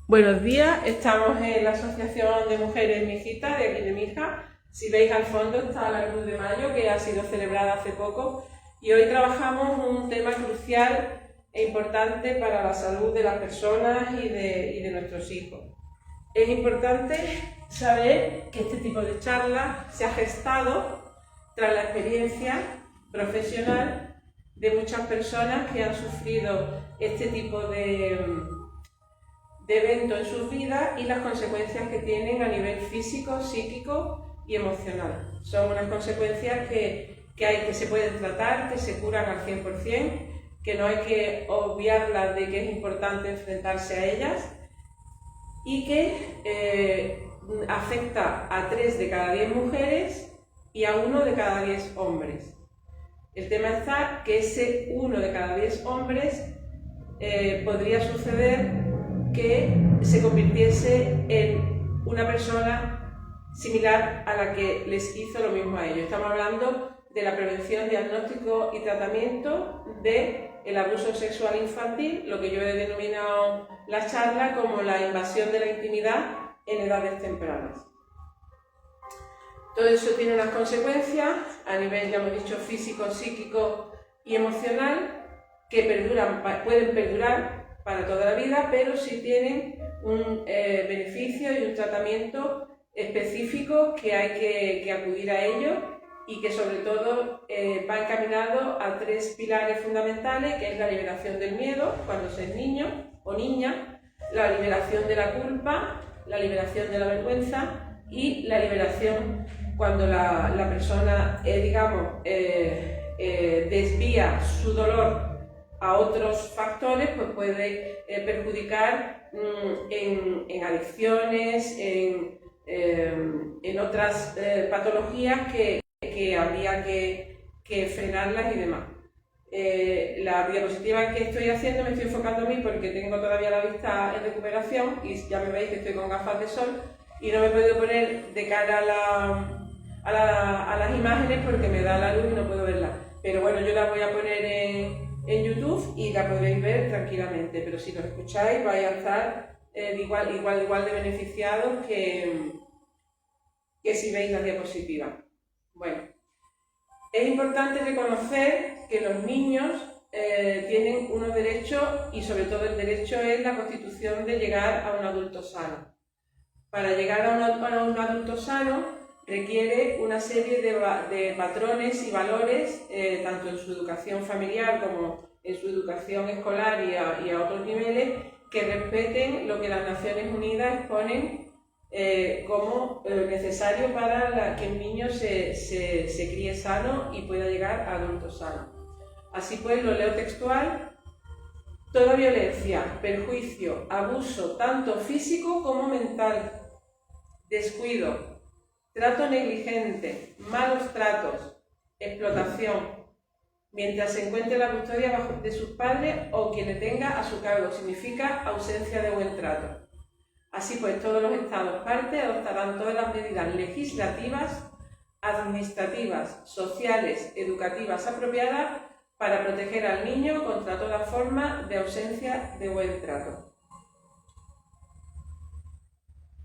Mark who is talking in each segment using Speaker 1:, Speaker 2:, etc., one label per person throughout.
Speaker 1: Buenos días, estamos en la Asociación de Mujeres Mijitas de aquí de Mija. Si veis al fondo está la Cruz de Mayo, que ha sido celebrada hace poco, y hoy trabajamos un tema crucial e importante para la salud de las personas y de nuestros hijos. Es importante saber que este tipo de charlas se ha gestado tras la experiencia profesional de muchas personas que han sufrido este tipo de eventos en sus vidas y las consecuencias que tienen a nivel físico, psíquico y emocional. Son unas consecuencias que se pueden tratar, que se curan al 100%, que no hay que obviarlas de que es importante enfrentarse a ellas y que afecta a 3 de cada 10 mujeres y a 1 de cada 10 hombres. El tema está que ese 1 de cada 10 hombres podría suceder que se convirtiese en una persona similar a la que les hizo lo mismo a ellos. Estamos hablando de la prevención, diagnóstico y tratamiento del abuso sexual infantil, lo que yo he denominado la charla como la invasión de la intimidad en edades tempranas. Todo eso tiene unas consecuencias a nivel, ya hemos dicho, físico, psíquico y emocional que pueden perdurar para toda la vida, pero sí tienen un beneficio y un tratamiento específico que hay que acudir a ello y que sobre todo va encaminado a 3 pilares fundamentales, que es la liberación del miedo cuando se es niño o niña, la liberación de la culpa, la liberación de la vergüenza y la liberación cuando la persona, desvía su dolor a otros factores, pues puede perjudicar en adicciones, en otras patologías que habría que frenarlas y demás. La diapositiva que estoy haciendo me estoy enfocando a mí porque tengo todavía la vista en recuperación y ya me veis que estoy con gafas de sol y no me he podido poner de cara a las imágenes porque me da la luz y no puedo verlas. Pero bueno, yo la voy a poner en YouTube y la podréis ver tranquilamente, pero si lo escucháis vais a estar igual de beneficiados que si veis la diapositiva. Bueno, es importante reconocer que los niños tienen unos derechos y sobre todo el derecho es la constitución de llegar a un adulto sano. Para llegar a un adulto sano requiere una serie de patrones y valores, tanto en su educación familiar como en su educación escolar y a otros niveles, que respeten lo que las Naciones Unidas exponen como necesario para que el niño se críe sano y pueda llegar a adulto sano. Así pues, lo leo textual: toda violencia, perjuicio, abuso, tanto físico como mental, descuido, trato negligente, malos tratos, explotación, mientras se encuentre la custodia de sus padres o quien le tenga a su cargo, significa ausencia de buen trato. Así pues, todos los Estados partes adoptarán todas las medidas legislativas, administrativas, sociales, educativas apropiadas para proteger al niño contra toda forma de ausencia de buen trato.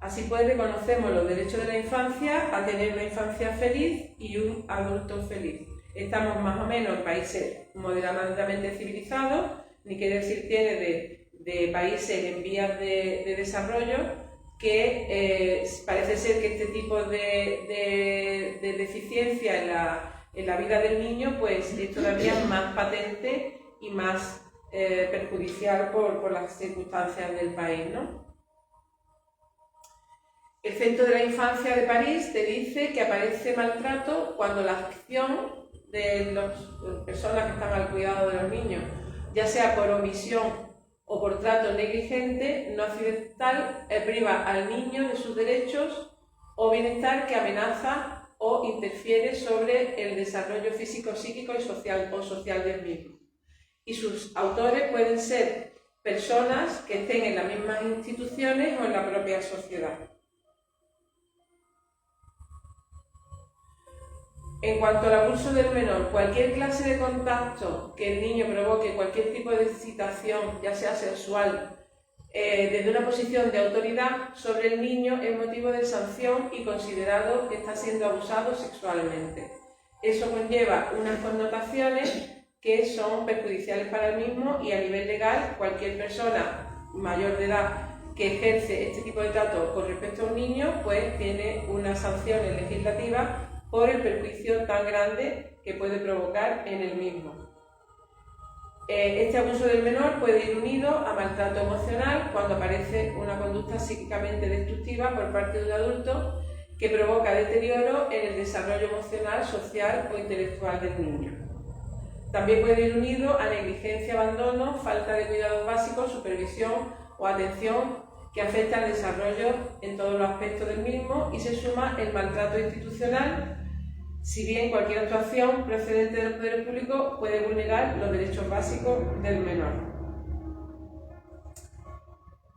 Speaker 1: Así pues, reconocemos los derechos de la infancia a tener una infancia feliz y un adulto feliz. Estamos más o menos en países moderadamente civilizados, ni quiere decir tiene de países en vías de desarrollo, que parece ser que este tipo de deficiencia en la vida del niño pues es todavía más patente y más perjudicial por las circunstancias del país, ¿no? El Centro de la Infancia de París te dice que aparece maltrato cuando la acción de las personas que están al cuidado de los niños, ya sea por omisión o por trato negligente, no accidental, priva al niño de sus derechos o bienestar, que amenaza o interfiere sobre el desarrollo físico, psíquico y social del mismo. Y sus autores pueden ser personas que estén en las mismas instituciones o en la propia sociedad. En cuanto al abuso del menor, cualquier clase de contacto que el niño provoque, cualquier tipo de excitación, ya sea sexual, desde una posición de autoridad sobre el niño es motivo de sanción y considerado que está siendo abusado sexualmente. Eso conlleva unas connotaciones que son perjudiciales para el mismo y a nivel legal cualquier persona mayor de edad que ejerce este tipo de trato con respecto a un niño pues tiene unas sanciones legislativas por el perjuicio tan grande que puede provocar en el mismo. Este abuso del menor puede ir unido a maltrato emocional cuando aparece una conducta psíquicamente destructiva por parte de un adulto que provoca deterioro en el desarrollo emocional, social o intelectual del niño. También puede ir unido a negligencia, abandono, falta de cuidados básicos, supervisión o atención que afecta al desarrollo en todos los aspectos del mismo y se suma el maltrato institucional, si bien cualquier actuación procedente del poder público puede vulnerar los derechos básicos del menor.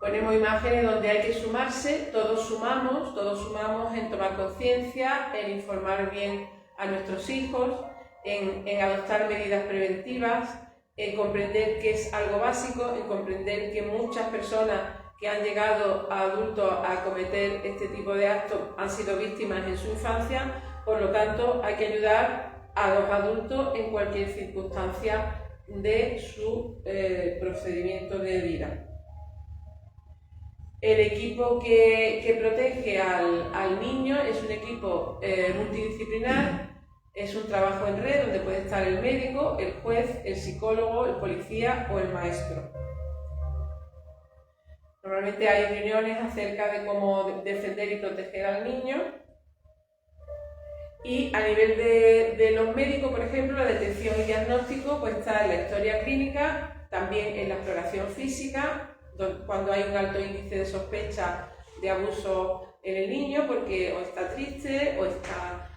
Speaker 1: Ponemos imágenes donde hay que sumarse, todos sumamos en tomar conciencia, en informar bien a nuestros hijos, en adoptar medidas preventivas, en comprender que es algo básico, en comprender que muchas personas que han llegado a adultos a cometer este tipo de actos han sido víctimas en su infancia, por lo tanto hay que ayudar a los adultos en cualquier circunstancia de su procedimiento de vida. El equipo que protege al niño es un equipo multidisciplinar, es un trabajo en red donde puede estar el médico, el juez, el psicólogo, el policía o el maestro. Normalmente hay reuniones acerca de cómo defender y proteger al niño. Y a nivel de los médicos, por ejemplo, la detección y diagnóstico pues está en la historia clínica, también en la exploración física, cuando hay un alto índice de sospecha de abuso en el niño, porque o está triste, o está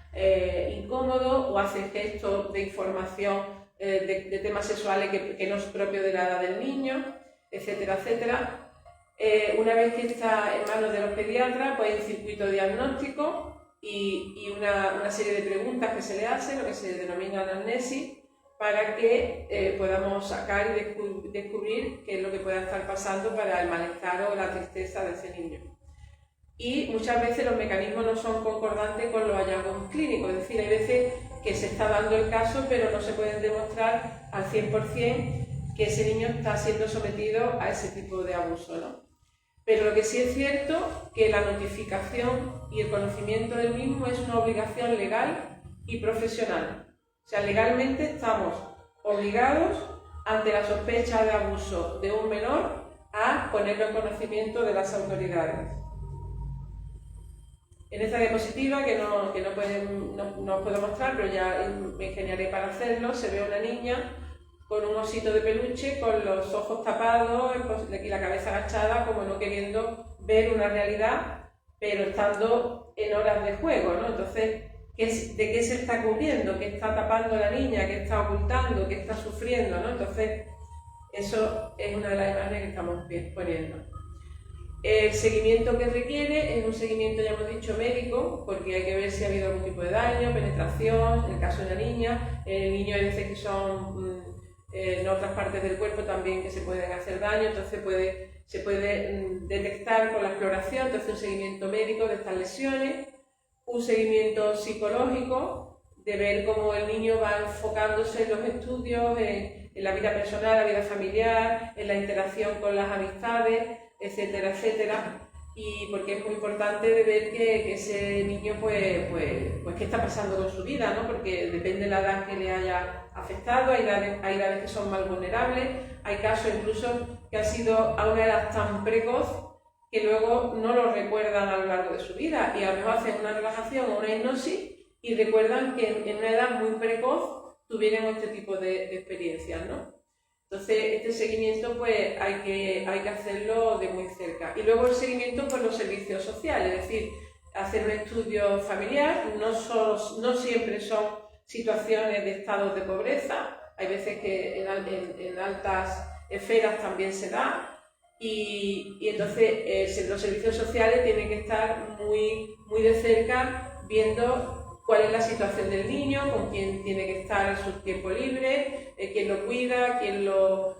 Speaker 1: incómodo, o hace gestos de información de temas sexuales que no es propio de la edad del niño, etcétera, etcétera. Una vez que está en manos de los pediatras, pues hay un circuito diagnóstico y una serie de preguntas que se le hacen, lo que se denomina anamnesis, para que podamos sacar y descubrir qué es lo que pueda estar pasando para el malestar o la tristeza de ese niño. Y muchas veces los mecanismos no son concordantes con los hallazgos clínicos, es decir, hay veces que se está dando el caso, pero no se pueden demostrar al 100% que ese niño está siendo sometido a ese tipo de abuso, ¿no? Pero lo que sí es cierto que la notificación y el conocimiento del mismo es una obligación legal y profesional. O sea, legalmente estamos obligados, ante la sospecha de abuso de un menor, a ponerlo en conocimiento de las autoridades. En esta diapositiva, que no os puedo mostrar, pero ya me ingeniaré para hacerlo, se ve una niña con un osito de peluche, con los ojos tapados y la cabeza agachada, como no queriendo ver una realidad, pero estando en horas de juego, ¿no? Entonces, ¿de qué se está cubriendo? ¿Qué está tapando la niña? ¿Qué está ocultando? ¿Qué está sufriendo? ¿No? Entonces, eso es una de las imágenes que estamos poniendo. El seguimiento que requiere es un seguimiento, ya hemos dicho, médico, porque hay que ver si ha habido algún tipo de daño, penetración, en el caso de la niña. En el niño hay veces que son en otras partes del cuerpo también que se pueden hacer daño, entonces se puede detectar con la exploración, entonces un seguimiento médico de estas lesiones, un seguimiento psicológico, de ver cómo el niño va enfocándose en los estudios, en la vida personal, la vida familiar, en la interacción con las amistades, etcétera, etcétera, y porque es muy importante de ver que ese niño pues qué está pasando con su vida, ¿no? Porque depende de la edad que le haya afectado, hay edades que son más vulnerables, hay casos incluso que han sido a una edad tan precoz que luego no lo recuerdan a lo largo de su vida y a lo mejor hacen una relajación o una hipnosis y recuerdan que en una edad muy precoz tuvieron este tipo de experiencias, ¿no? Entonces, este seguimiento pues hay que hacerlo de muy cerca. Y luego el seguimiento por los servicios sociales, es decir, hacer un estudio familiar, no siempre son situaciones de estados de pobreza, hay veces que en altas esferas también se da, y entonces los servicios sociales tienen que estar muy de cerca viendo cuál es la situación del niño, con quién tiene que estar en su tiempo libre, quién lo cuida, quién lo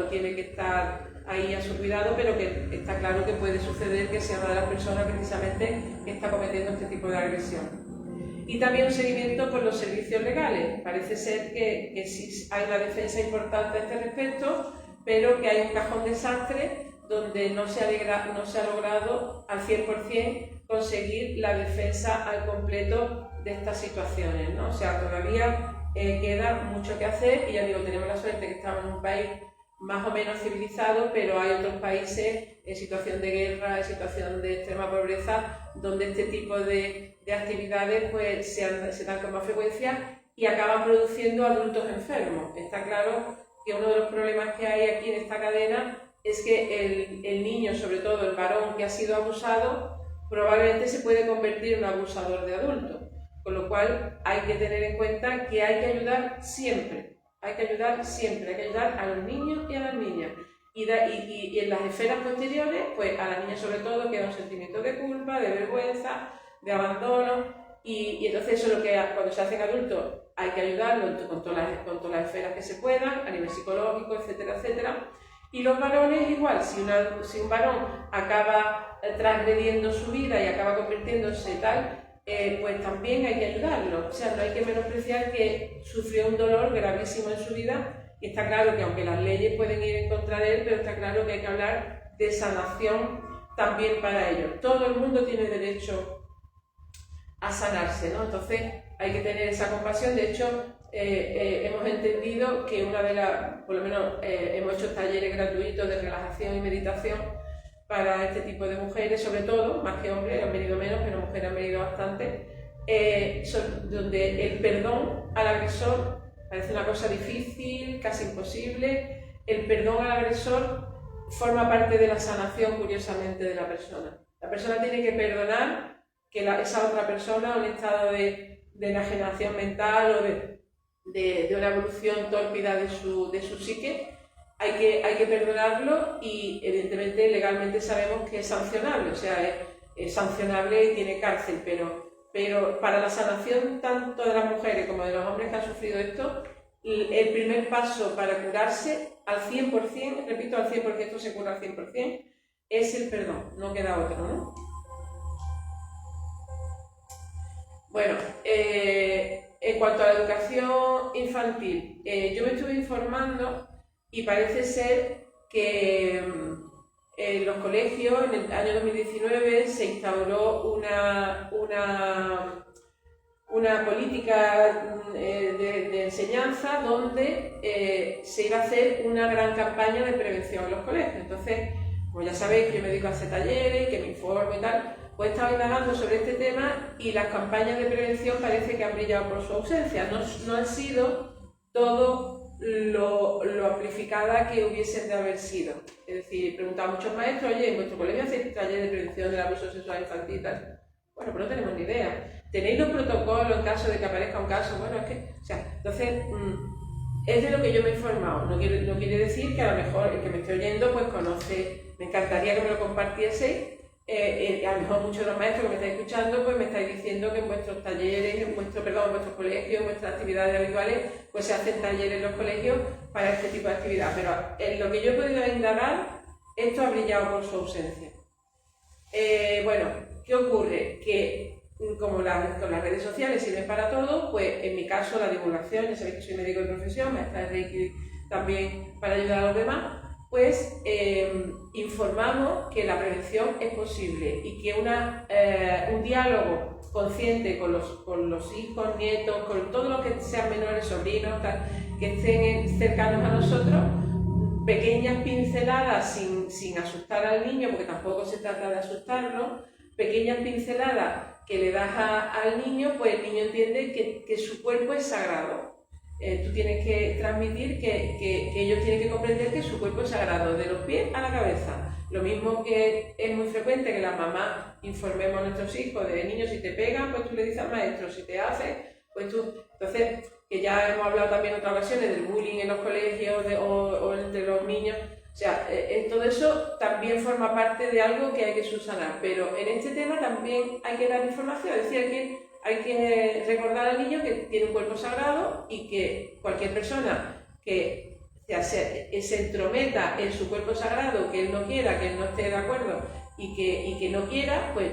Speaker 1: tiene que estar ahí a su cuidado, pero que está claro que puede suceder que sea una de las personas precisamente que está cometiendo este tipo de agresión. Y también un seguimiento por los servicios legales. Parece ser que sí hay una defensa importante a este respecto, pero que hay un cajón desastre donde no se ha logrado al 100% conseguir la defensa al completo de estas situaciones, ¿no? O sea, todavía queda mucho que hacer y ya digo, tenemos la suerte que estamos en un país más o menos civilizado, pero hay otros países en situación de guerra, en situación de extrema pobreza, donde este tipo de actividades pues, se dan con más frecuencia y acaban produciendo adultos enfermos. Está claro que uno de los problemas que hay aquí en esta cadena es que el niño, sobre todo el varón que ha sido abusado, probablemente se puede convertir en un abusador de adultos. Con lo cual hay que tener en cuenta que hay que ayudar siempre. Hay que ayudar a los niños y a las niñas. Y en las esferas posteriores, pues a las niñas sobre todo queda un sentimiento de culpa, de vergüenza, de abandono. Y entonces eso es lo que cuando se hacen adultos hay que ayudarlos con todas las esferas que se puedan, a nivel psicológico, etcétera, etcétera. Y los varones igual, si un varón acaba transgrediendo su vida y acaba convirtiéndose tal, pues también hay que ayudarlo. O sea, no hay que menospreciar que sufrió un dolor gravísimo en su vida y está claro que aunque las leyes pueden ir en contra de él, pero está claro que hay que hablar de sanación también para ellos. Todo el mundo tiene derecho a sanarse, ¿no? Entonces hay que tener esa compasión. De hecho, hemos entendido que por lo menos hemos hecho talleres gratuitos de relajación y meditación para este tipo de mujeres, sobre todo, más que hombres, han venido menos, pero mujeres han venido bastante, donde el perdón al agresor parece una cosa difícil, casi imposible. El perdón al agresor forma parte de la sanación, curiosamente, de la persona. La persona tiene que perdonar que esa otra persona, un estado de enajenación mental o de una evolución tórpida de su psique, hay que perdonarlo y evidentemente legalmente sabemos que es sancionable, o sea, es sancionable y tiene cárcel, pero para la sanación tanto de las mujeres como de los hombres que han sufrido esto, el primer paso para curarse al 100%, repito, al 100%, esto se cura al 100%, es el perdón, no queda otro, ¿no? Bueno, en cuanto a la educación infantil, yo me estuve informando y parece ser que en los colegios, en el año 2019, se instauró una política de enseñanza donde se iba a hacer una gran campaña de prevención en los colegios. Entonces, como ya sabéis que yo me dedico a hacer talleres, que me informo y tal, pues he estado indagando sobre este tema y las campañas de prevención parece que han brillado por su ausencia. No han sido todo lo amplificada que hubiesen de haber sido. Es decir, preguntaba a muchos maestros, oye, ¿en vuestro colegio hacéis taller de prevención del abuso sexual infantil y tal? Bueno, pero no tenemos ni idea. ¿Tenéis los protocolos en caso de que aparezca un caso? Bueno, es que, o sea, entonces, es de lo que yo me he informado. No quiere decir que a lo mejor el que me esté oyendo, pues conoce, me encantaría que me lo compartieseis. A lo mejor muchos de los maestros que me estáis escuchando pues me estáis diciendo que en vuestros talleres, en vuestros colegios, en vuestras actividades habituales, pues se hacen talleres en los colegios para este tipo de actividad. Pero en lo que yo he podido indagar, esto ha brillado por su ausencia. Bueno, ¿qué ocurre? Que como con las redes sociales sirven para todo, pues en mi caso la divulgación, ya sabéis que soy médico de profesión, maestra de Reiki también para ayudar a los demás, pues informamos que la prevención es posible y que un diálogo consciente con los hijos, nietos, con todos los que sean menores, sobrinos, tal, que estén cercanos a nosotros, pequeñas pinceladas sin asustar al niño, porque tampoco se trata de asustarlo, pequeñas pinceladas que le das al niño, pues el niño entiende que su cuerpo es sagrado. Tú tienes que transmitir que ellos tienen que comprender que su cuerpo es sagrado, de los pies a la cabeza. Lo mismo que es muy frecuente que las mamás informemos a nuestros hijos de niños, si te pegan, pues tú le dices al maestro, si te hace, pues tú... Entonces, que ya hemos hablado también en otras ocasiones del bullying en los colegios o entre los niños, o sea, todo eso también forma parte de algo que hay que subsanar, pero en este tema también hay que dar información, es decir, hay que recordar al niño que tiene un cuerpo sagrado y que cualquier persona que se entrometa en su cuerpo sagrado, que él no quiera, que él no esté de acuerdo y que no quiera, pues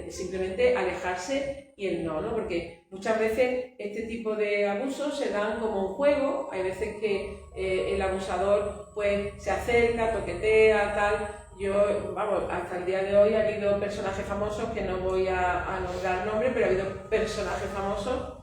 Speaker 1: simplemente alejarse y él no, porque muchas veces este tipo de abusos se dan como un juego. Hay veces que el abusador pues se acerca, toquetea, tal. Vamos, hasta el día de hoy ha habido personajes famosos, que no voy a nombrar nombres, pero ha habido personajes famosos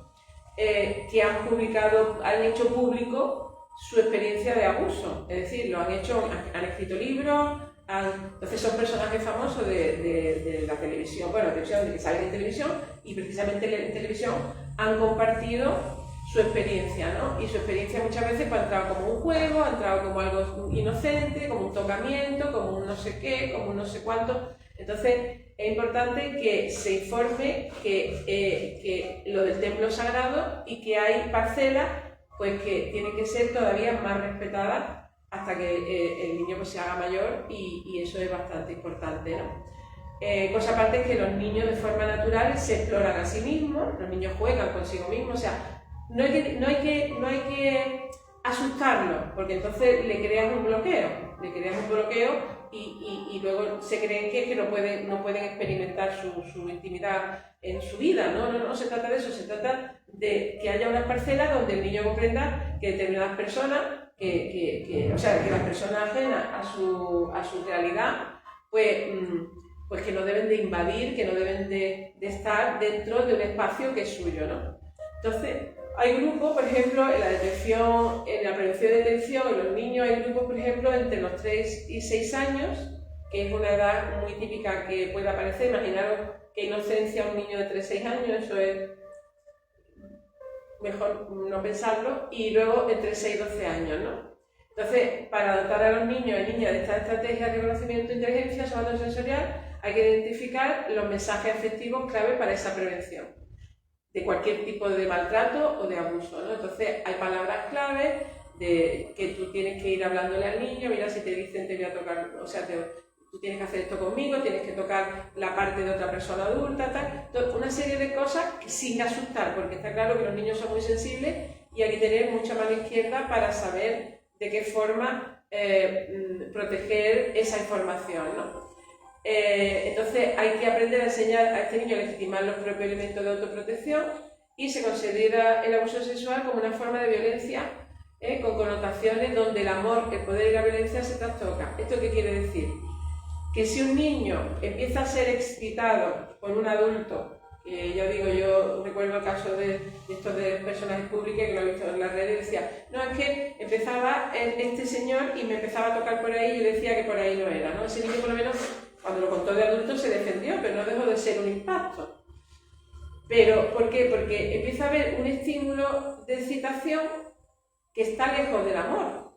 Speaker 1: que han hecho público su experiencia de abuso, es decir, han escrito libros, entonces son personajes famosos de la televisión, que salen en televisión, y precisamente en televisión han compartido su experiencia, ¿no? Y su experiencia muchas veces ha entrado como un juego, ha entrado como algo inocente, como un tocamiento, como un no sé qué, como un no sé cuánto. Entonces es importante que se informe que lo del templo sagrado, y que hay parcelas pues que tienen que ser todavía más respetadas hasta que el niño pues se haga mayor, y eso es bastante importante, ¿no? Cosa aparte es que los niños de forma natural se exploran a sí mismos, los niños juegan consigo mismos, o sea, no hay que asustarlos, porque entonces le creas un bloqueo y luego se creen que no pueden experimentar su intimidad en su vida. No se trata de eso, se trata de que haya unas parcelas donde el niño comprenda que determinadas personas, que las personas ajenas a su realidad, pues que no deben de invadir, que no deben de estar dentro de un espacio que es suyo, ¿no? Entonces, hay grupos, por ejemplo, en la prevención de detención en los niños, hay grupos, por ejemplo, entre los 3 y 6 años, que es una edad muy típica que puede aparecer. Imaginaros que inocencia a un niño de 3 6 años, eso es mejor no pensarlo, y luego entre 6 y 12 años, ¿no? Entonces, para dotar a los niños y niñas de esta estrategia de reconocimiento e inteligencia somatosensorial, hay que identificar los mensajes afectivos clave para esa prevención de cualquier tipo de maltrato o de abuso, ¿no? Entonces, hay palabras claves que tú tienes que ir hablándole al niño. Mira, si te dicen te voy a tocar, o sea, tú tienes que hacer esto conmigo, tienes que tocar la parte de otra persona adulta, tal. Entonces, una serie de cosas sin asustar, porque está claro que los niños son muy sensibles y hay que tener mucha mano izquierda para saber de qué forma proteger esa información, ¿no? Entonces hay que aprender a enseñar a este niño a legitimar los propios elementos de autoprotección, y se considera el abuso sexual como una forma de violencia con connotaciones donde el amor, el poder y la violencia se trastocan. ¿Esto qué quiere decir? Que si un niño empieza a ser excitado por un adulto, yo recuerdo el caso de estos de personajes públicos que lo he visto en las redes, decía, no, es que empezaba este señor y me empezaba a tocar por ahí, y yo decía que por ahí no era, ¿no? Ese niño, por lo menos, cuando lo contó de adulto, se defendió, pero no dejó de ser un impacto. ¿Pero por qué? Porque empieza a haber un estímulo de excitación que está lejos del amor.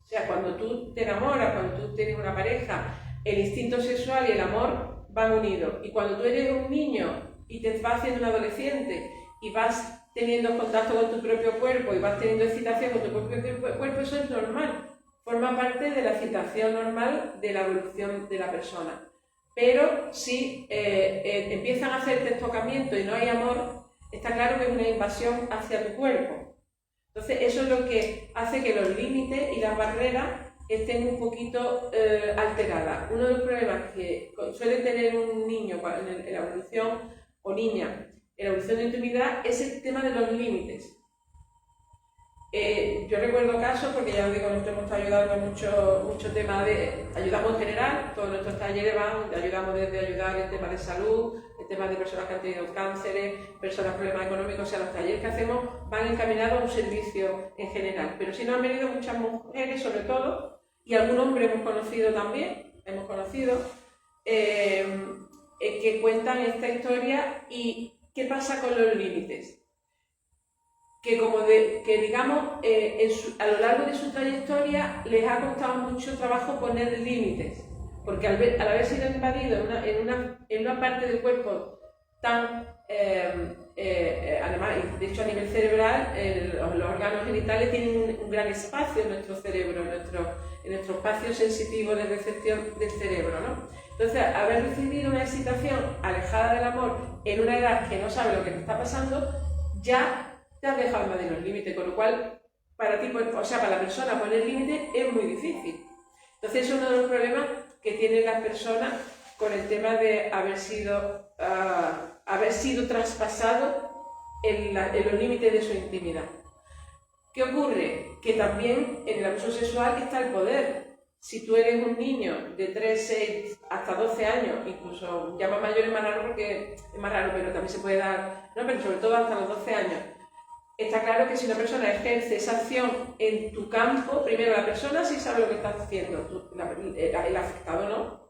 Speaker 1: O sea, cuando tú te enamoras, cuando tú tienes una pareja, el instinto sexual y el amor van unidos. Y cuando tú eres un niño y te vas haciendo un adolescente y vas teniendo contacto con tu propio cuerpo y vas teniendo excitación con tu propio cuerpo, eso es normal. Forma parte de la excitación normal de la evolución de la persona. Pero si empiezan a hacerte tocamiento y no hay amor, está claro que es una invasión hacia tu cuerpo. Entonces eso es lo que hace que los límites y las barreras estén un poquito alteradas. Uno de los problemas que suele tener un niño en la evolución, o niña, en la evolución de intimidad, es el tema de los límites. Yo recuerdo casos, porque ya os digo, nosotros hemos estado ayudando mucho tema ayudamos en general, todos nuestros talleres ayudamos desde ayudar en temas de salud, en temas de personas que han tenido cánceres, personas con problemas económicos. O sea, los talleres que hacemos van encaminados a un servicio en general. Pero sí nos han venido muchas mujeres, sobre todo, y algún hombre hemos conocido también, que cuentan esta historia. ¿Y qué pasa con los límites? Que digamos, a lo largo de su trayectoria les ha costado mucho trabajo poner límites, porque al haber sido invadido en una parte del cuerpo tan, además, de hecho a nivel cerebral, los órganos genitales tienen un gran espacio en nuestro cerebro, en nuestro espacio sensitivo de recepción del cerebro, ¿no? Entonces, haber recibido una excitación alejada del amor en una edad que no sabe lo que te está pasando, ya te has dejado invadir los límites, con lo cual para ti, o sea, para la persona poner límite es muy difícil. Entonces es uno de los problemas que tienen las personas con el tema de haber sido traspasado en los límites de su intimidad. ¿Qué ocurre? Que también en el abuso sexual está el poder. Si tú eres un niño de 3, 6, hasta 12 años, incluso ya más mayor es más raro porque es más raro, pero también se puede dar, no, pero sobre todo hasta los 12 años, está claro que si una persona ejerce esa acción en tu campo, primero la persona sí sabe lo que está haciendo, el afectado no.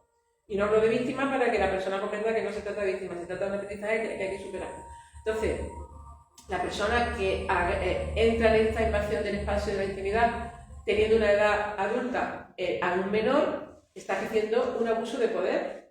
Speaker 1: Y no hablo de víctima para que la persona comprenda que no se trata de víctima, se trata de un aprendizaje que hay que superar. Entonces, la persona que entra en esta invasión del espacio de la intimidad teniendo una edad adulta a un menor, está ejerciendo un abuso de poder.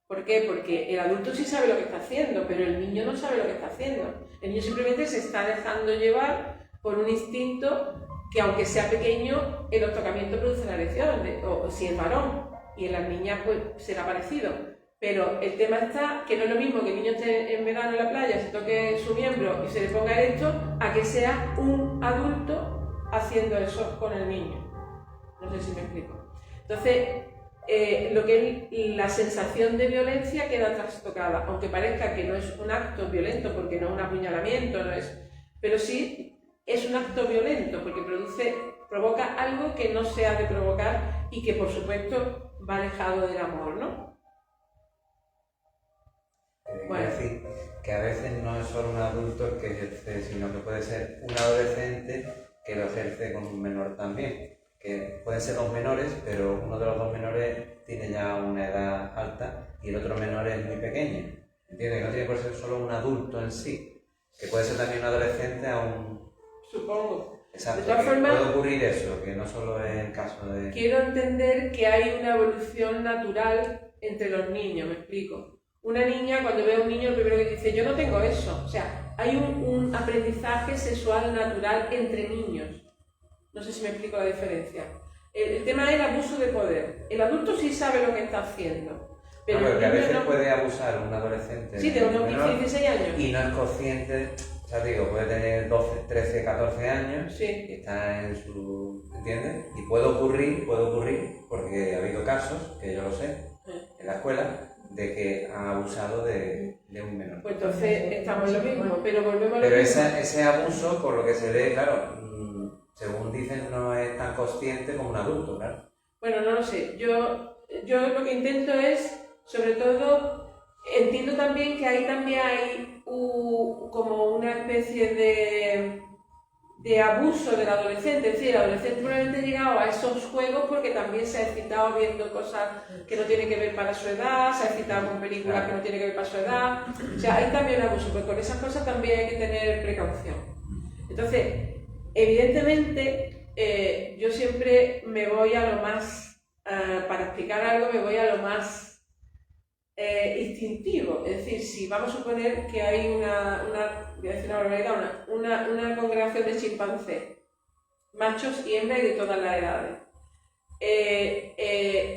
Speaker 1: ¿Por qué? Porque el adulto sí sabe lo que está haciendo, pero el niño no sabe lo que está haciendo. El niño simplemente se está dejando llevar por un instinto que, aunque sea pequeño, el tocamiento produce una erección, o si es varón, y en las niñas pues será parecido. Pero el tema está que no es lo mismo que el niño esté en verano en la playa, se toque su miembro y se le ponga erecto, a que sea un adulto haciendo eso con el niño. No sé si me explico. Entonces, lo que es la sensación de violencia queda trastocada, aunque parezca que no es un acto violento, porque no es un apuñalamiento, no es, pero sí es un acto violento, porque provoca algo que no se ha de provocar y que, por supuesto, va alejado del amor, ¿no?
Speaker 2: Bueno, decir que a veces no es solo un adulto el que ejerce, sino que puede ser un adolescente que lo ejerce con un menor también. Que pueden ser dos menores, pero uno de los dos menores tiene ya una edad alta y el otro menor es muy pequeño. ¿Entiendes? Que no tiene por ser solo un adulto en sí, que puede ser también un adolescente a un...
Speaker 1: Supongo.
Speaker 2: Exacto,
Speaker 1: de todas formas,
Speaker 2: puede ocurrir eso, que no solo es el caso de...
Speaker 1: Quiero entender que hay una evolución natural entre los niños, me explico. Una niña, cuando ve a un niño, lo primero que dice, yo no tengo eso. O sea, hay un aprendizaje sexual natural entre niños. No sé si me explico la diferencia. El tema es el abuso de poder. El adulto sí sabe lo que está haciendo. Pero
Speaker 2: no, que a veces
Speaker 1: no...
Speaker 2: puede abusar un adolescente.
Speaker 1: Sí, de unos 15, 16 años.
Speaker 2: Y no es consciente, o sea, digo, puede tener 12, 13, 14 años.
Speaker 1: Sí.
Speaker 2: Y está en su... ¿Entiendes? Y puede ocurrir, porque ha habido casos, que yo lo sé, en la escuela, de que han abusado de un menor.
Speaker 1: Pues entonces estamos en lo mismo, pero volvemos a lo
Speaker 2: mismo.
Speaker 1: mismo.
Speaker 2: Pero ese abuso, por lo que se ve, claro, según dicen, no es tan consciente como un adulto, claro.
Speaker 1: Bueno, no lo sé. Yo lo que intento es, sobre todo, entiendo también que ahí también hay como una especie de abuso del adolescente. Es decir, el adolescente probablemente ha llegado a esos juegos porque también se ha excitado viendo cosas que no tienen que ver para su edad, se ha excitado con películas que no tienen que ver para su edad. O sea, hay también abuso, porque con esas cosas también hay que tener precaución. Entonces, evidentemente, yo siempre me voy a lo más, para explicar algo, me voy a lo más instintivo. Es decir, si vamos a suponer que hay voy a decir una barbaridad, una congregación de chimpancés, machos y hembras y de todas las edades.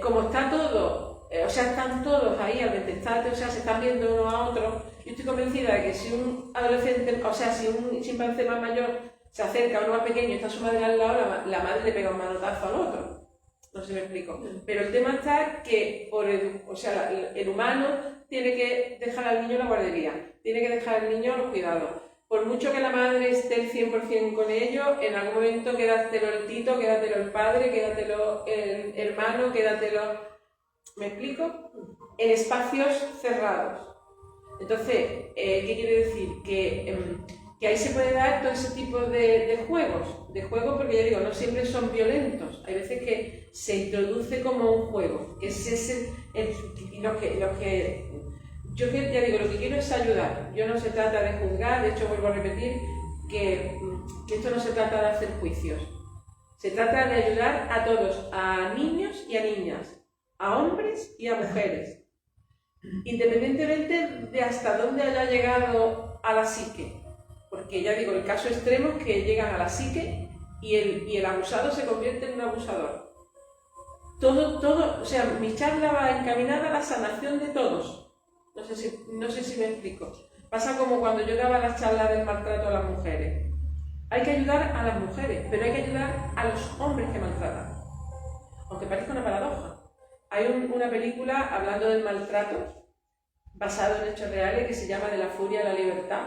Speaker 1: Como está todo, o sea, están todos ahí al detestarte, o sea, se están viendo uno a otro, yo estoy convencida de que si un adolescente, o sea, si un chimpancé más mayor se acerca a uno más pequeño y está su madre al lado, la madre le pega un manotazo al otro. No sé si me explico. Pero el tema está que el humano tiene que dejar al niño en la guardería, tiene que dejar al niño a los cuidados. Por mucho que la madre esté el 100% con ellos, en algún momento quédatelo el tito, quédatelo el padre, quédatelo el hermano, quédatelo... ¿Me explico? En espacios cerrados. Entonces, ¿qué quiere decir? Que ahí se puede dar todo ese tipo de juegos, porque ya digo, no siempre son violentos, hay veces que se introduce como un juego, que es ese, lo que yo ya digo, lo que quiero es ayudar. Yo no se trata de juzgar, de hecho vuelvo a repetir que esto no se trata de hacer juicios, se trata de ayudar a todos, a niños y a niñas, a hombres y a mujeres, independientemente de hasta dónde haya llegado a la psique. Porque ya digo, el caso extremo es que llegan a la psique y el abusado se convierte en un abusador. Todo, o sea, mi charla va encaminada a la sanación de todos. No sé si me explico. Pasa como cuando yo daba las charlas del maltrato a las mujeres. Hay que ayudar a las mujeres, pero hay que ayudar a los hombres que maltratan. Aunque parezca una paradoja. Hay una película hablando del maltrato, basado en hechos reales, que se llama De la furia a la libertad,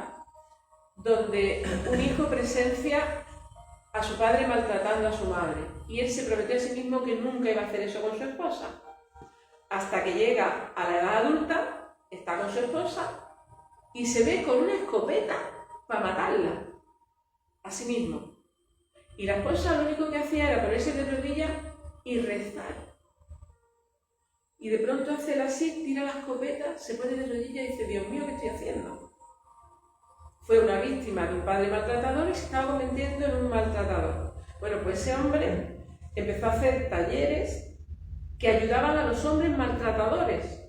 Speaker 1: donde un hijo presencia a su padre maltratando a su madre. Y él se prometió a sí mismo que nunca iba a hacer eso con su esposa. Hasta que llega a la edad adulta, está con su esposa y se ve con una escopeta para matarla a sí mismo. Y la esposa lo único que hacía era ponerse de rodillas y rezar. Y de pronto hace el así, tira la escopeta, se pone de rodillas y dice: Dios mío, ¿qué estoy haciendo? Fue una víctima de un padre maltratador y se estaba convirtiendo en un maltratador. Bueno, pues ese hombre empezó a hacer talleres que ayudaban a los hombres maltratadores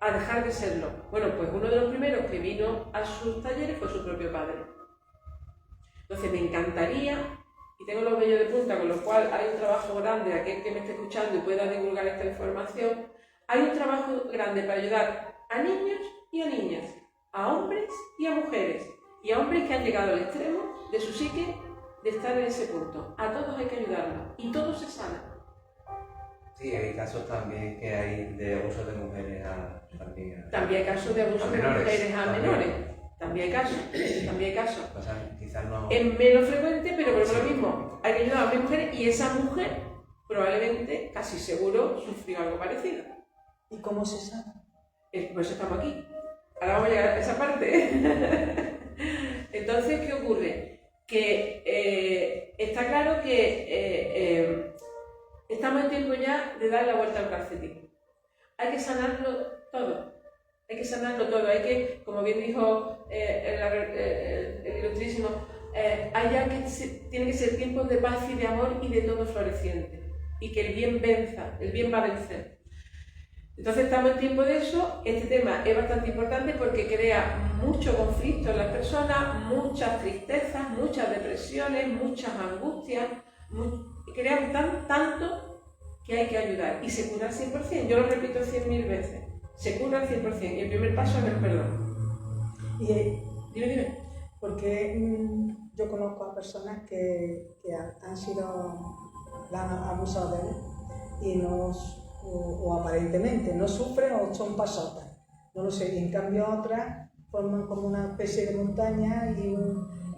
Speaker 1: a dejar de serlo. Bueno, pues uno de los primeros que vino a sus talleres fue su propio padre. Entonces me encantaría, y tengo los vellos de punta, con lo cual hay un trabajo grande, aquel que me esté escuchando y pueda divulgar esta información, hay un trabajo grande para ayudar a niños y a niñas, a hombres y a mujeres, y a hombres que han llegado al extremo de su psique de estar en ese punto. A todos hay que ayudarlos, y todos se sanan.
Speaker 2: Sí, hay casos también que hay de abuso de mujeres
Speaker 1: También hay casos de abuso de mujeres a menores. También hay casos.
Speaker 2: O sea, quizás no...
Speaker 1: Es menos frecuente, pero por lo mismo, hay que ayudar a hombres y mujeres, y esa mujer probablemente, casi seguro, sufrió algo parecido.
Speaker 3: ¿Y cómo se sabe?
Speaker 1: Por eso estamos aquí. Ahora vamos a llegar a esa parte. Entonces, ¿qué ocurre? Que está claro que estamos en tiempo ya de dar la vuelta al calcetín. Hay que sanarlo todo. Hay que sanarlo todo. Hay que, como bien dijo el ilustrísimo, tiene que ser tiempos de paz y de amor y de todo floreciente. Y que el bien venza, el bien va a vencer. Entonces estamos en tiempo de eso. Este tema es bastante importante porque crea mucho conflicto en las personas, muchas tristezas, muchas depresiones, muchas angustias, crea tanto que hay que ayudar y se cura al 100%. Yo lo repito 100.000 veces, se cura al 100% y el primer paso es el perdón. Dime.
Speaker 3: Porque yo conozco a personas que han sido abusadas de él y o aparentemente no sufren o son pasotas, no lo sé, y en cambio otras forman como una especie de montaña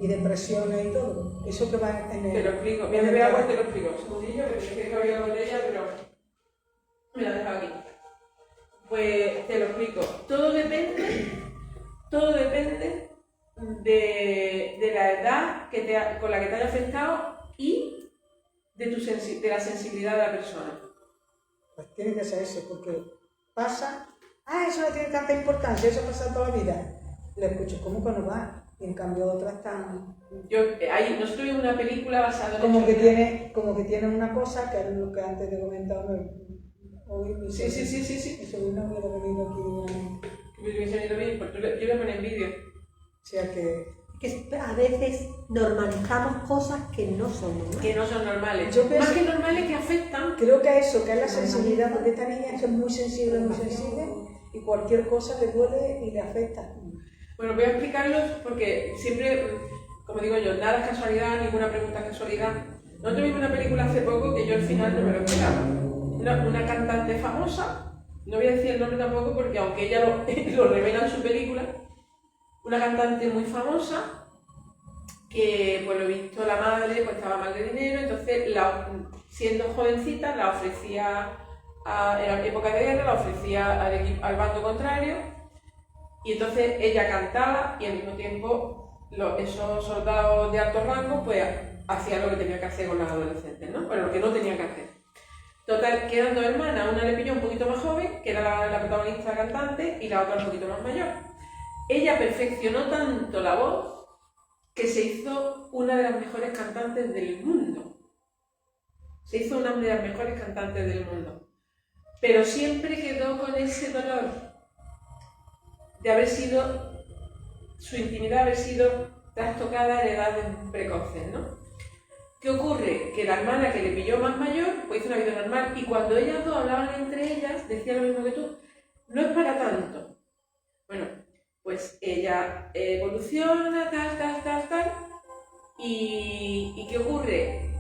Speaker 3: y depresiones y todo. Eso que va en el...
Speaker 1: Te lo explico, me bebe agua y te lo explico. Un segundillo, que pensé que había con ella, pero me la he dejado aquí. Pues te lo explico. Todo depende de la edad con la que te haya afectado y de la sensibilidad de la persona.
Speaker 3: Pues tiene que ser eso, porque pasa, eso no tiene tanta importancia, eso pasa toda la vida. Le escucho, ¿cómo que no va? Y en cambio otras están...
Speaker 1: Nosotros vimos una película basada en...
Speaker 3: Como que tiene una cosa, que es lo que antes te comentaba hoy.
Speaker 1: Sí.
Speaker 3: Mi sobrino hubiera venido aquí.
Speaker 1: Que me hubiese venido bien, porque yo le ponía en vídeo.
Speaker 3: O sea que
Speaker 4: a veces normalizamos cosas que no son normales.
Speaker 1: Que no son normales.
Speaker 3: Yo
Speaker 1: más que normales, que afectan.
Speaker 3: Creo que eso, que es la sensibilidad, porque esta niña es muy sensible, y cualquier cosa le duele y le afecta.
Speaker 1: Bueno, voy a explicarlos porque siempre, como digo yo, nada es casualidad, ninguna pregunta es casualidad. Nosotros vimos una película hace poco que yo al final no me lo esperaba. Una cantante famosa, no voy a decir el nombre tampoco porque aunque ella lo revela en su película, una cantante muy famosa que, por lo visto, la madre pues estaba mal de dinero, entonces siendo jovencita la ofrecía, en época de guerra, la ofrecía al bando contrario, y entonces ella cantaba y al mismo tiempo esos soldados de alto rango pues hacían lo que tenía que hacer con las adolescentes, ¿no? Bueno, lo que no tenían que hacer. Total, quedan dos hermanas, una le pilló un poquito más joven, que era la protagonista cantante, y la otra un poquito más mayor. Ella perfeccionó tanto la voz que se hizo una de las mejores cantantes del mundo. Se hizo una de las mejores cantantes del mundo. Pero siempre quedó con ese dolor de haber sido, su intimidad haber sido trastocada en edades precoces, ¿no? ¿Qué ocurre? Que la hermana que le pilló más mayor, pues hizo una vida normal, y cuando ellas dos hablaban entre ellas, decía lo mismo que tú, no es para tanto. Bueno, pues ella evoluciona, tal, ¿Y qué ocurre?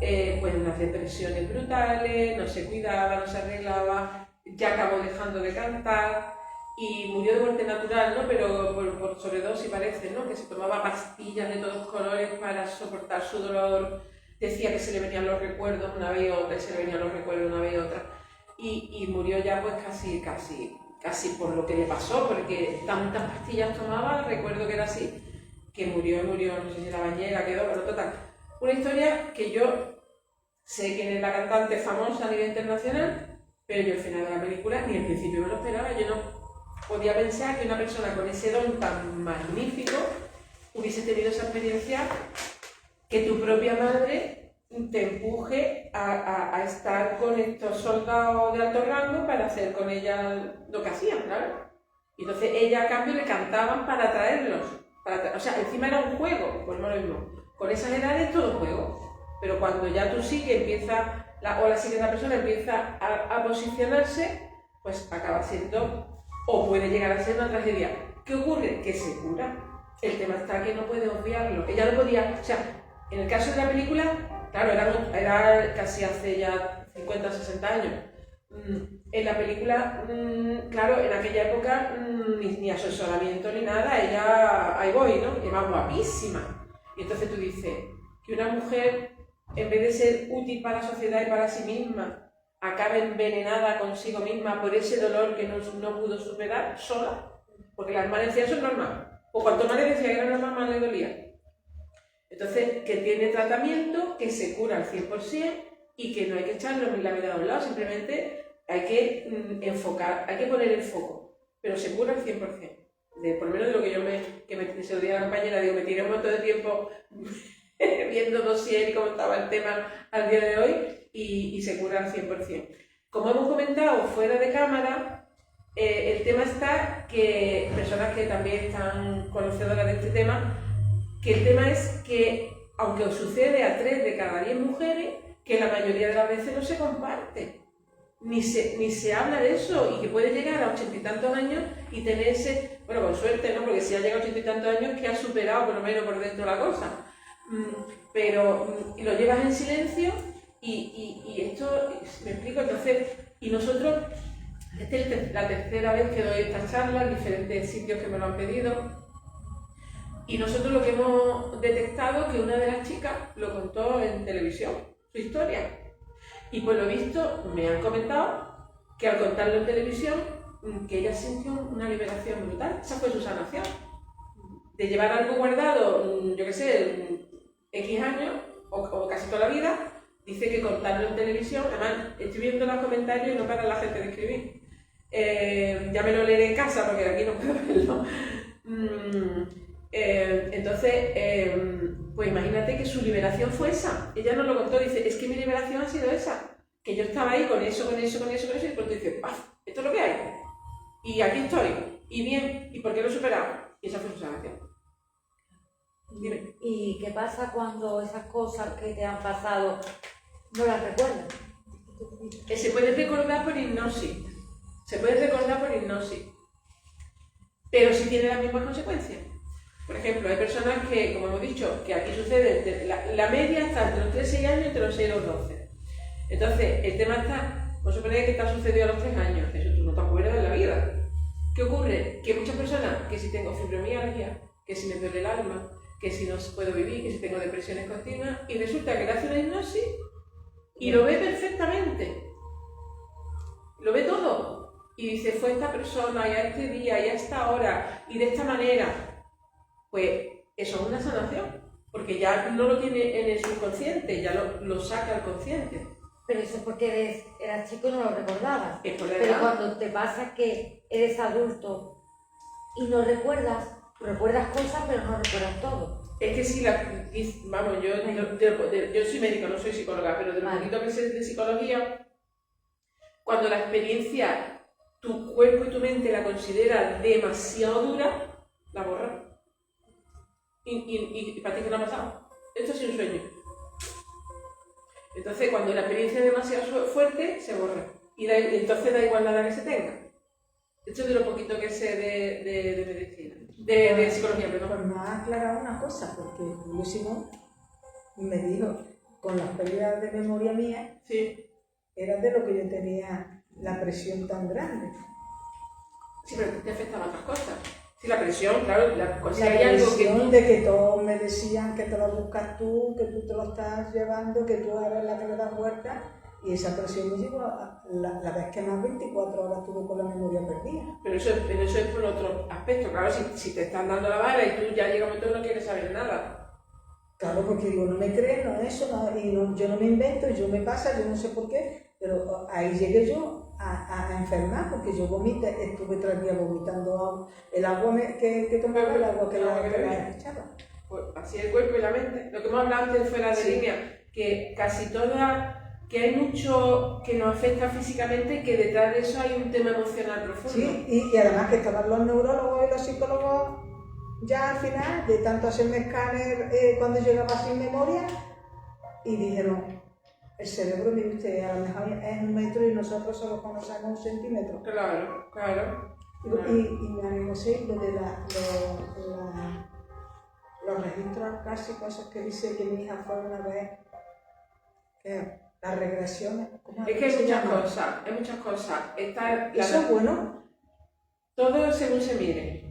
Speaker 1: Pues unas depresiones brutales, no se cuidaba, no se arreglaba, ya acabó dejando de cantar y murió de muerte natural, ¿no? Pero por sobredosis parece, ¿no? Que se tomaba pastillas de todos colores para soportar su dolor, decía que se le venían los recuerdos una vez y otra, y se le venían los recuerdos una vez y otra, y murió ya pues casi por lo que le pasó, porque tantas pastillas tomaba, recuerdo que era así, que murió, no sé si la bañera quedó, pero total. Una historia que yo sé quién es la cantante famosa a nivel internacional, pero yo al final de la película ni al principio me lo esperaba. Yo no podía pensar que una persona con ese don tan magnífico hubiese tenido esa experiencia, que tu propia madre te empuje a estar con estos soldados de alto rango para hacer con ella lo que hacían, claro. Y entonces ella a cambio le cantaban para atraerlos. O sea, encima era un juego, pues no lo mismo. Con esas edades todo es juego, pero cuando ya tu psique empieza, o la psique de la persona empieza a posicionarse, pues acaba siendo, o puede llegar a ser una tragedia. ¿Qué ocurre? Que se cura. El tema está que no puede obviarlo. Ella no podía, o sea, en el caso de la película, claro, era casi hace ya 50 o 60 años. En la película, claro, en aquella época ni asesoramiento ni nada, ella, ahí voy, ¿no? Y más guapísima. Y entonces tú dices que una mujer, en vez de ser útil para la sociedad y para sí misma, acabe envenenada consigo misma por ese dolor que no pudo superar sola, porque la hermana decía eso es normal, o cuanto más le decía que era normal, más le dolía. Entonces, que tiene tratamiento, que se cura al 100% y que no hay que echarlo en la vida a un lado, simplemente hay que enfocar, hay que poner el foco, pero se cura al 100%. Por lo menos de lo que yo se lo dije a la compañera, digo, me tiré un montón de tiempo viendo dossier y cómo estaba el tema al día de hoy y se cura al 100%. Como hemos comentado fuera de cámara, el tema está que personas que también están conocedoras de este tema, que el tema es que, aunque os sucede a 3 de cada 10 mujeres, que la mayoría de las veces no se comparte, ni se habla de eso, y que puede llegar a 80 y tantos años y tener ese, bueno, con suerte, ¿no? Porque si ha llegado a 80 y tantos años, que ha superado por lo menos por dentro la cosa, pero lo llevas en silencio y esto, me explico, entonces, y nosotros, esta es la tercera vez que doy esta charla en diferentes sitios que me lo han pedido. Y nosotros lo que hemos detectado es que una de las chicas lo contó en televisión, su historia. Y por lo visto me han comentado que al contarlo en televisión, que ella sintió una liberación brutal. Esa fue su sanación. De llevar algo guardado, yo qué sé, X años o casi toda la vida, dice que contarlo en televisión, además estoy viendo los comentarios y no para la gente de escribir. Ya me lo leeré en casa porque aquí no puedo verlo. Entonces, pues imagínate que su liberación fue esa. Ella nos lo contó, dice, es que mi liberación ha sido esa, que yo estaba ahí con eso, y de pronto dice, ¡paf! Esto es lo que hay, y aquí estoy, y bien, ¿y por qué lo he superado? Y esa fue su sanación. Dime.
Speaker 5: ¿Y qué pasa cuando esas cosas que te han pasado no las recuerdas?
Speaker 1: Se puede recordar por hipnosis, pero si tiene las mismas consecuencias. Por ejemplo, hay personas que, como hemos dicho, que aquí sucede, la media está entre los 3 y 6 años, entre los 6 y los 12. Entonces, el tema está, vamos a suponer que está sucedido a los 3 años, eso tú no te acuerdas de la vida. ¿Qué ocurre? Que muchas personas, que si tengo fibromialgia, que si me duele el alma, que si no puedo vivir, que si tengo depresiones continuas, y resulta que le hace una hipnosis y lo ve perfectamente, lo ve todo, y dice, fue esta persona, y a este día, y a esta hora, y de esta manera. Pues eso es una sanación, porque ya no lo tiene en el subconsciente, ya lo saca al consciente.
Speaker 5: Pero eso es porque eras chico y no lo recordabas.
Speaker 1: Es por la
Speaker 5: Pero
Speaker 1: edad.
Speaker 5: cuando te pasa que eres adulto y no recuerdas cosas, pero no recuerdas todo.
Speaker 1: Es que si vamos, yo soy médico, no soy psicóloga, pero de lo poquito que sé de psicología, cuando la experiencia, tu cuerpo y tu mente la considera demasiado dura, la borra. Y para ti que no ha pasado. Esto es un sueño. Entonces, cuando la experiencia es demasiado fuerte, se borra. Y entonces da igual la edad que se tenga. Esto es de lo poquito que sé de medicina. De psicología, perdón.
Speaker 3: Pues me ha aclarado una cosa, porque yo si no, me dijo, con las pérdidas de memoria mía,
Speaker 1: Sí.
Speaker 3: era de lo que yo tenía la presión tan grande.
Speaker 1: Sí, pero te afectan otras cosas. Sí, la presión, claro, si
Speaker 3: La
Speaker 1: hay algo que
Speaker 3: presión
Speaker 1: tú...
Speaker 3: de que todos me decían que te lo buscas tú, que tú te lo estás llevando, que tú eres la que le das vuelta, y esa presión me llegó a la vez que más 24 horas tuve con la memoria perdida.
Speaker 1: Pero eso es por otro aspecto. Claro, si te están dando la vara y tú ya llega un momento que no quieres saber nada.
Speaker 3: Claro, porque digo, no me crees, no eso, no, y no, yo no me invento, yo me pasa, yo no sé por qué, pero ahí llegué yo a enfermar, porque yo vomité, estuve 3 días vomitando agua, el agua que tomaba, el agua que la echaba.
Speaker 1: Pues así el cuerpo y la mente. Lo que hemos hablado antes fuera de línea, que casi toda, que hay mucho que nos afecta físicamente y que detrás de eso hay un tema emocional profundo.
Speaker 3: Sí, y además que estaban los neurólogos y los psicólogos ya al final, de tanto hacerme escáner cuando llegaba sin memoria, y dijeron, el cerebro, mire usted, a lo mejor es 1 metro y nosotros solo conocemos 1 centímetro.
Speaker 1: Claro, claro.
Speaker 3: Y me animó lo de los registros arcásicos, esos que dice que mi hija fue una vez, que las regresiones.
Speaker 1: Es que hay muchas cosas.
Speaker 3: ¿Eso es bueno?
Speaker 1: Todo según se mire.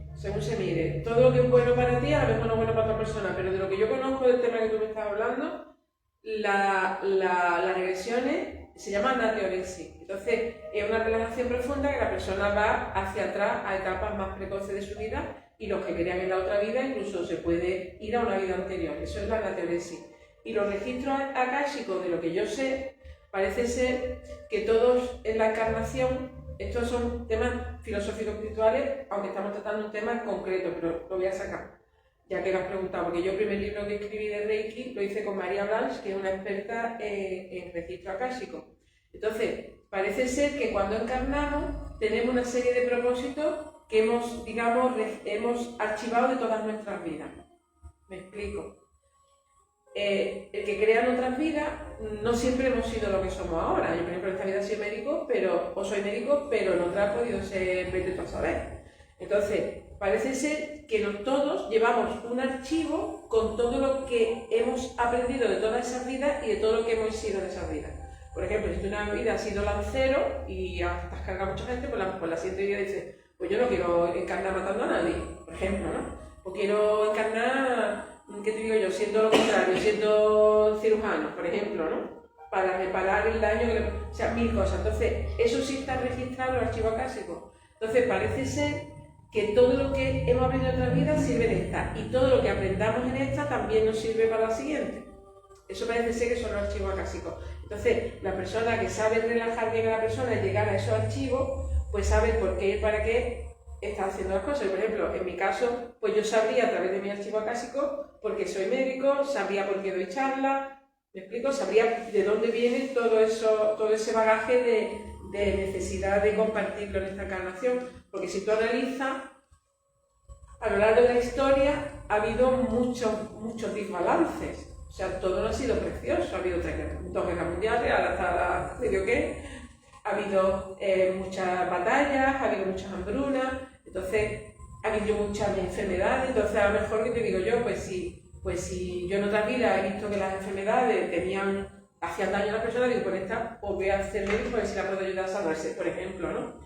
Speaker 1: Todo lo que es bueno para ti a lo mejor no es bueno para otra persona, pero de lo que yo conozco del tema que tú me estás hablando, las regresiones se llaman anateorexia. Entonces, es una relajación profunda que la persona va hacia atrás a etapas más precoces de su vida y los que querían en la otra vida incluso se puede ir a una vida anterior. Eso es la anateorexia. Y los registros akáshicos, de lo que yo sé, parece ser que todos en la encarnación, estos son temas filosóficos espirituales, aunque estamos tratando un tema concreto, pero lo voy a sacar, ya que lo has preguntado, porque yo el primer libro que escribí de Reiki lo hice con María Blanche, que es una experta en registro akáshico. Entonces, parece ser que cuando encarnamos tenemos una serie de propósitos que hemos, digamos, hemos archivado de todas nuestras vidas. Me explico. El que crea otras vidas, no siempre hemos sido lo que somos ahora. Yo, por ejemplo, en esta vida soy médico, soy médico, pero en otra ha podido ser vete tú a saber. Entonces, parece ser que todos llevamos un archivo con todo lo que hemos aprendido de todas esas vidas y de todo lo que hemos sido de esas vidas. Por ejemplo, si tú una vida has sido lancero y has cargado a mucha gente, pues la siguiente vida dices, pues yo no quiero encarnar matando a nadie, por ejemplo, ¿no? O quiero encarnar, ¿qué te digo yo? Siendo lo contrario, siendo cirujano, por ejemplo, ¿no? Para reparar el daño, o sea, 1000 cosas. Entonces, eso sí está registrado en el archivo akáshico. Entonces, parece ser que todo lo que hemos aprendido en otras vidas sirve en esta, y todo lo que aprendamos en esta también nos sirve para la siguiente. Eso parece ser que son los archivos akásicos. Entonces, la persona que sabe relajar bien a la persona y llegar a esos archivos, pues sabe por qué y para qué está haciendo las cosas. Por ejemplo, en mi caso, pues yo sabría a través de mi archivo akáshico, porque soy médico, sabría por qué doy charlas, ¿me explico? Sabría de dónde viene todo ese bagaje de necesidad de compartirlo en esta encarnación. Porque si tú analizas, a lo largo de la historia ha habido muchos desbalances. O sea, todo no ha sido precioso. Ha habido 2 guerras mundiales, ahora está la medio que. Ha habido muchas batallas, ha habido muchas hambrunas, entonces ha habido muchas enfermedades. Entonces, a lo mejor, que te digo yo, pues si yo en otras vidas he visto que las enfermedades hacían daño a la persona, digo, con esta, pues voy a hacer médico para ver si la puedo ayudar a salvarse, por ejemplo, ¿no?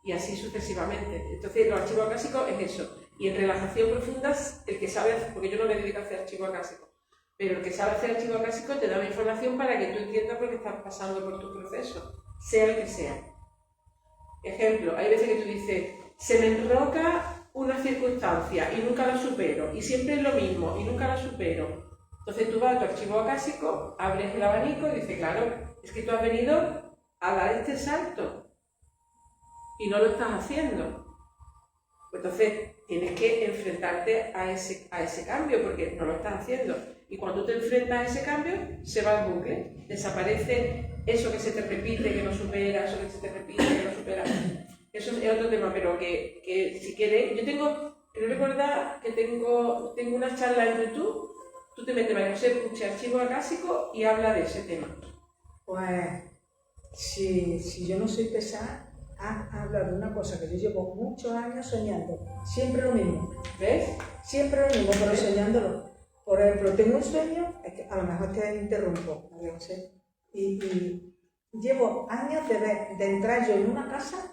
Speaker 1: Y así sucesivamente. Entonces, los archivos akásicos es eso. Y en relajación profunda, el que sabe hacer, porque yo no me dedico a hacer archivos akásicos, pero el que sabe hacer archivos akásicos te da una información para que tú entiendas por qué estás pasando por tu proceso, sea el que sea. Ejemplo, hay veces que tú dices, se me enroca una circunstancia y nunca la supero, y siempre es lo mismo y nunca la supero. Entonces tú vas a tu archivo akáshico, abres el abanico y dices, claro, es que tú has venido a dar este salto y no lo estás haciendo. Pues entonces tienes que enfrentarte a ese cambio porque no lo estás haciendo. Y cuando tú te enfrentas a ese cambio, se va el bucle. Desaparece eso que se te repite, que no supera, eso que se te repite, que no supera. Eso es otro tema, pero que si quieres, yo quiero recordar que tengo una charla en YouTube. Tú te metes María José Puche, archivo akáshico, y habla de ese tema.
Speaker 3: Pues, si yo no soy pesada, habla de una cosa que yo llevo muchos años soñando. Siempre lo mismo.
Speaker 1: ¿Ves?
Speaker 3: Siempre lo mismo, pero soñándolo. Por ejemplo, tengo un sueño, a lo mejor te interrumpo, María José, y llevo años de entrar yo en una casa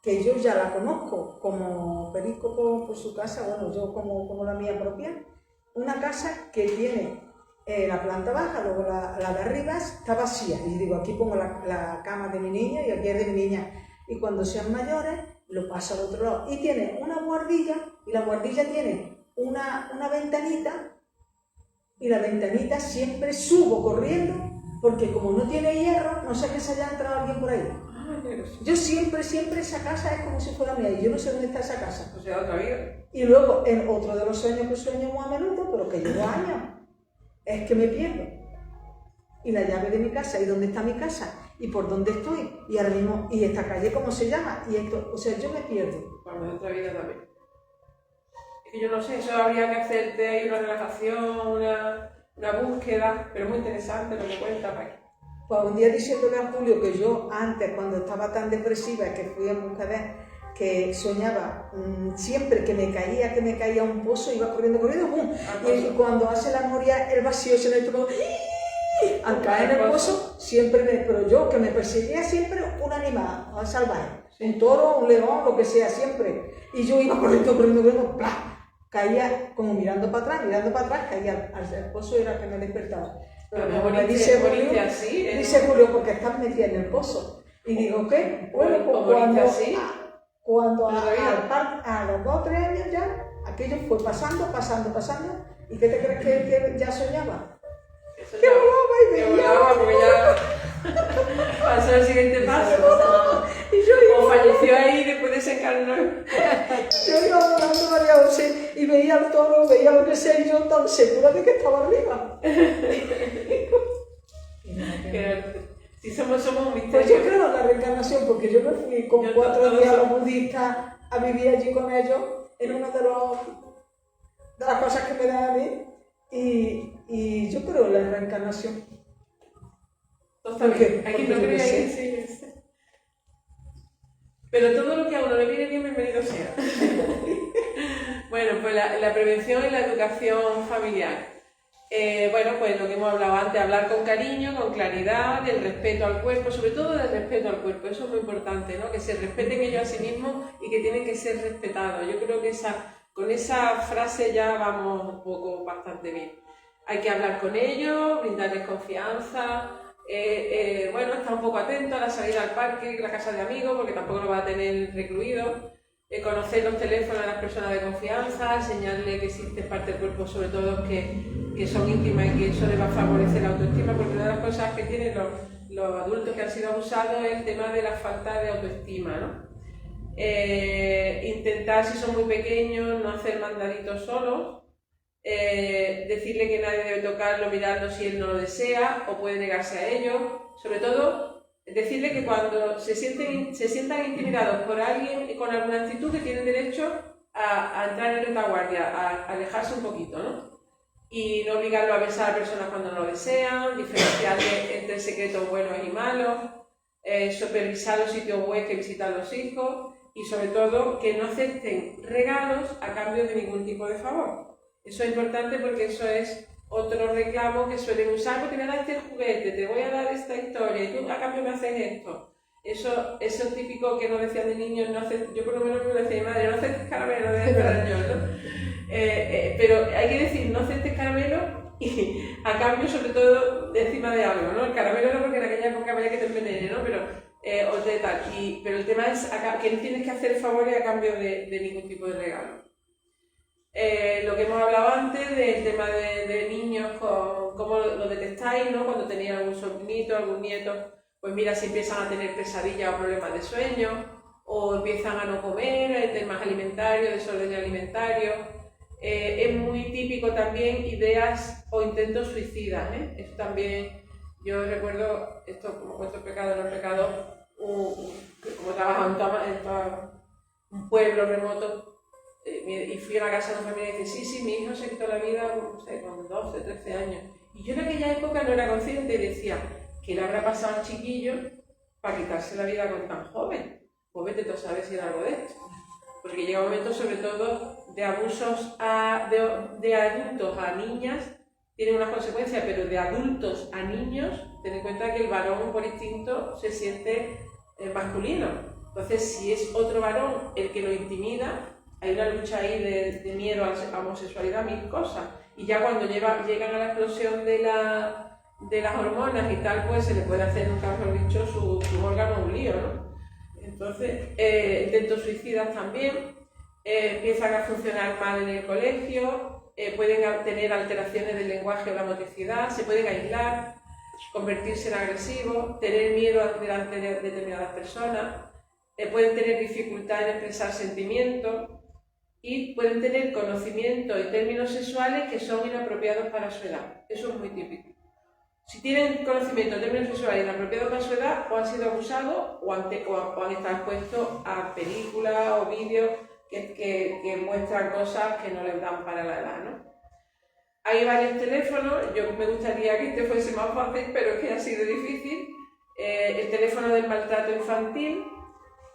Speaker 3: que yo ya la conozco como períscopo por su casa, bueno, yo como la mía propia, una casa que tiene la planta baja, luego la de arriba está vacía, y digo, aquí pongo la cama de mi niña y aquí es de mi niña, y cuando sean mayores lo paso al otro lado, y tiene una guardilla, y la guardilla tiene una ventanita, y la ventanita siempre subo corriendo, porque como no tiene hierro, no sé que se haya entrado alguien por ahí. Yo siempre esa casa es como si fuera mía, y yo no sé dónde está esa casa.
Speaker 1: O sea, otra vida.
Speaker 3: Y luego, en otro de los sueños que sueño muy a menudo, pero que llevo años, es que me pierdo. Y la llave de mi casa, y dónde está mi casa, y por dónde estoy, y ahora mismo, y esta calle cómo se llama, y esto, o sea, yo me pierdo.
Speaker 1: Para otra vida también. Es que yo no sé, eso habría que hacerte ahí una relajación, una búsqueda, pero es muy interesante lo que cuenta Paqui.
Speaker 3: Pues un día diciéndole a Julio que yo antes, cuando estaba tan depresiva, que fui a buscar, que soñaba siempre que me caía un pozo, iba corriendo, ¡bum! Y cuando hace la memoria, el vacío se me tomó, al caer en el pozo, siempre pero yo, que me perseguía siempre un animal salvaje, un toro, un león, lo que sea, siempre. Y yo iba corriendo, ¡plá! Caía como mirando para atrás, caía al pozo y era que me despertaba. Pero me dice Julio, porque estás metida en el pozo. Y digo, ¿qué? Bueno, pues cuando a los 2 o 3 años ya, aquello fue pasando. ¿Y qué te crees que ya soñaba?
Speaker 1: Que volaba porque ya pasó el siguiente paso. O falleció ahí y después desencarnó.
Speaker 3: Yo iba volando, María José, y veía al toro, veía lo que sea, y yo tan segura de que estaba arriba.
Speaker 1: Si somos un misterio.
Speaker 3: Pues yo creo en la reencarnación, porque yo me fui con 4 días a los budistas a vivir allí con ellos, en una de las cosas que me dan a mí, y yo creo en la reencarnación.
Speaker 1: Porque aquí no creo ahí, sí. Pero todo lo que a uno le viene bien, bienvenido sea. Bueno, pues la prevención y la educación familiar. Bueno, pues lo que hemos hablado antes, hablar con cariño, con claridad, del respeto al cuerpo, sobre todo del respeto al cuerpo, eso es muy importante, ¿no? Que se respeten ellos a sí mismos y que tienen que ser respetados. Yo creo que con esa frase ya vamos bastante bien. Hay que hablar con ellos, brindarles confianza, bueno, estar un poco atento a la salida al parque, la casa de amigos, porque tampoco lo va a tener recluido. Conocer los teléfonos de las personas de confianza, enseñarle que existe parte del cuerpo, sobre todo que son íntimas, y que eso le va a favorecer la autoestima, porque una de las cosas que tienen los adultos que han sido abusados es el tema de la falta de autoestima, ¿no? Intentar, si son muy pequeños, no hacer mandaditos solos, decirle que nadie debe tocarlo, mirarlo si él no lo desea o puede negarse a ello, sobre todo decirle que cuando se sientan intimidados por alguien con alguna actitud, que tienen derecho a entrar en retaguardia, a alejarse un poquito, ¿no? Y no obligarlo a besar a personas cuando no lo desean, diferenciarle entre secretos buenos y malos, supervisar los sitios web que visitan los hijos y sobre todo que no acepten regalos a cambio de ningún tipo de favor. Eso es importante porque eso es otro reclamo que suelen usar, porque me das este juguete, te voy a dar esta historia y tú a cambio me haces esto. Eso es típico que nos decían de niños, yo por lo menos me lo decía mi madre, no aceptes caramelo, no debes esperar yo, ¿no? Pero hay que decir, no aceptes caramelo y a cambio sobre todo de encima de algo, ¿no? El caramelo no, porque en aquella época había que te envenene, ¿no? Pero el tema es que no tienes que hacer favores a cambio de ningún tipo de regalo. Lo que hemos hablado antes del tema de niños, cómo lo detectáis, ¿no? Cuando tenéis algún sobrinito, algún nieto, pues mira si empiezan a tener pesadillas o problemas de sueño, o empiezan a no comer, temas alimentarios, desorden alimentario. Es muy típico también ideas o intentos suicidas, ¿eh? Eso también, yo recuerdo, esto como cuento pecado, no pecado, como trabajaba en un pueblo remoto, y fui a la casa de una familia y dice, sí, mi hijo se quitó la vida, no sé, con 12, 13 años. Y yo en aquella época no era consciente y decía, ¿qué le habrá pasado al chiquillo para quitarse la vida con tan joven? Pues vete tú a saber si era algo de esto. Porque llega un momento, sobre todo, de abusos de adultos a niñas, tiene unas consecuencias, pero de adultos a niños, ten en cuenta que el varón por instinto se siente masculino. Entonces, si es otro varón el que lo intimida, hay una lucha ahí de miedo a la homosexualidad, mil cosas. Y ya cuando llegan a la explosión de las hormonas y tal, pues se le puede hacer, nunca mejor dicho, su órgano un lío, ¿no? Entonces, intentos suicidas también, empiezan a funcionar mal en el colegio, pueden tener alteraciones del lenguaje o la motricidad, se pueden aislar, convertirse en agresivos, tener miedo delante de determinadas personas, pueden tener dificultad en expresar sentimientos y pueden tener conocimientos y términos sexuales que son inapropiados para su edad. Eso es muy típico. Si tienen conocimiento de términos sexuales inapropiados para su edad, o han sido abusados o han estado expuestos a películas o vídeos que muestran cosas que no les dan para la edad, ¿no? Hay varios teléfonos, yo me gustaría que este fuese más fácil, pero es que ha sido difícil. El teléfono del maltrato infantil,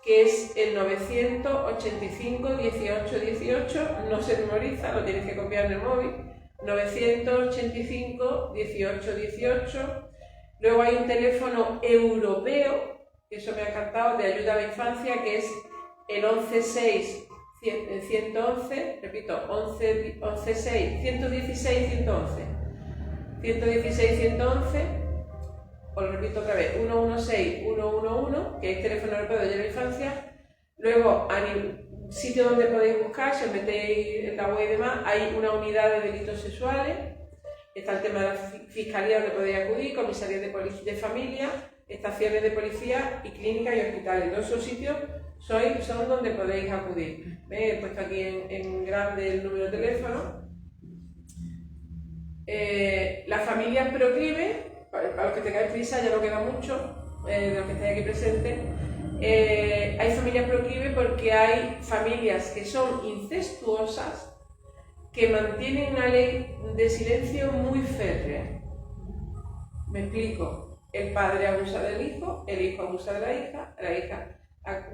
Speaker 1: que es el 985 18 18, no se memoriza, lo tienes que copiar en el móvil, 985 18 18. Luego hay un teléfono europeo, que eso me ha encantado, de ayuda a la infancia, que es el 116 111, repito, 116 116 111, 116 111, os lo repito otra vez, 116 111, que es teléfono europeo de ayuda a la infancia. Luego, sitio donde podéis buscar, si os metéis en la web y demás, hay una unidad de delitos sexuales, está el tema de la fiscalía donde podéis acudir, comisarías de familia, estaciones de policía y clínicas y hospitales. Todos esos sitios son donde podéis acudir. He puesto aquí en grande el número de teléfono. Las familias proclives, para los que tengáis prisa, ya no queda mucho, de los que estáis aquí presentes. Hay familias proclives porque hay familias que son incestuosas, que mantienen una ley de silencio muy férrea. Me explico. El padre abusa del hijo, el hijo abusa de la hija.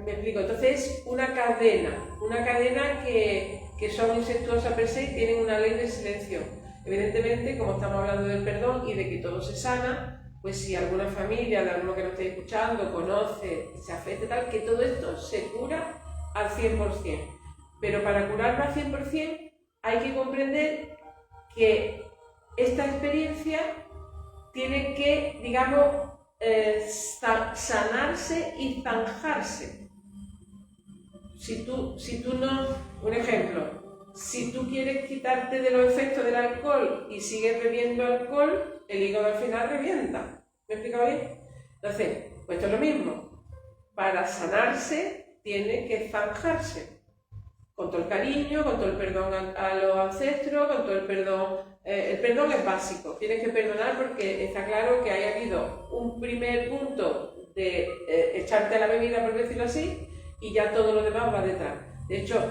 Speaker 1: Me explico. Entonces es una cadena que son incestuosas per se y tienen una ley de silencio. Evidentemente, como estamos hablando del perdón y de que todo se sana, pues si alguna familia, de alguno que nos esté escuchando, conoce, se afecta tal, que todo esto se cura al 100%. Pero para curarlo al 100% hay que comprender que esta experiencia tiene que, digamos, sanarse y zanjarse. Si tú no, un ejemplo, si tú quieres quitarte de los efectos del alcohol y sigues bebiendo alcohol, el hígado al final revienta. ¿Me he explicado bien? Entonces, pues esto es lo mismo. Para sanarse tiene que zanjarse. Con todo el cariño, con todo el perdón a los ancestros, con todo el perdón. El perdón es básico, tienes que perdonar porque está claro que haya habido un primer punto de echarte a la bebida, por decirlo así, y ya todo lo demás va detrás. De hecho,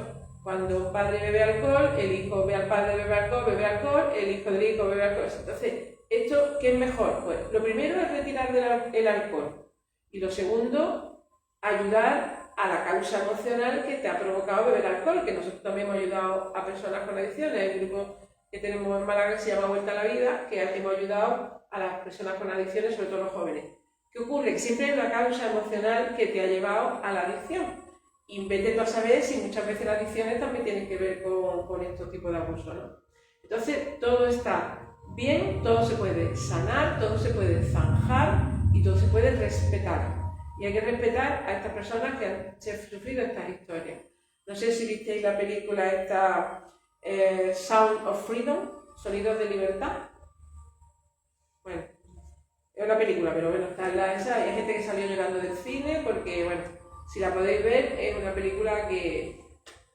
Speaker 1: cuando un padre bebe alcohol, el hijo ve al padre bebe alcohol, el hijo del hijo bebe alcohol. Entonces, ¿esto qué es mejor? Pues lo primero es retirar el alcohol y lo segundo, ayudar a la causa emocional que te ha provocado beber alcohol, que nosotros también hemos ayudado a personas con adicciones. Hay un grupo que tenemos en Málaga que se llama Vuelta a la Vida, que hemos ayudado a las personas con adicciones, sobre todo los jóvenes. ¿Qué ocurre? Que siempre hay una causa emocional que te ha llevado a la adicción. Y vete tú a saber si muchas veces las adicciones también tienen que ver con estos tipos de abusos, ¿no? Entonces, todo está bien, todo se puede sanar, todo se puede zanjar y todo se puede respetar. Y hay que respetar a estas personas que han sufrido estas historias. No sé si visteis la película esta Sound of Freedom, Sonidos de Libertad. Bueno, es una película, pero bueno, está en esa. Hay gente que salió llorando del cine porque, bueno, si la podéis ver, es una película que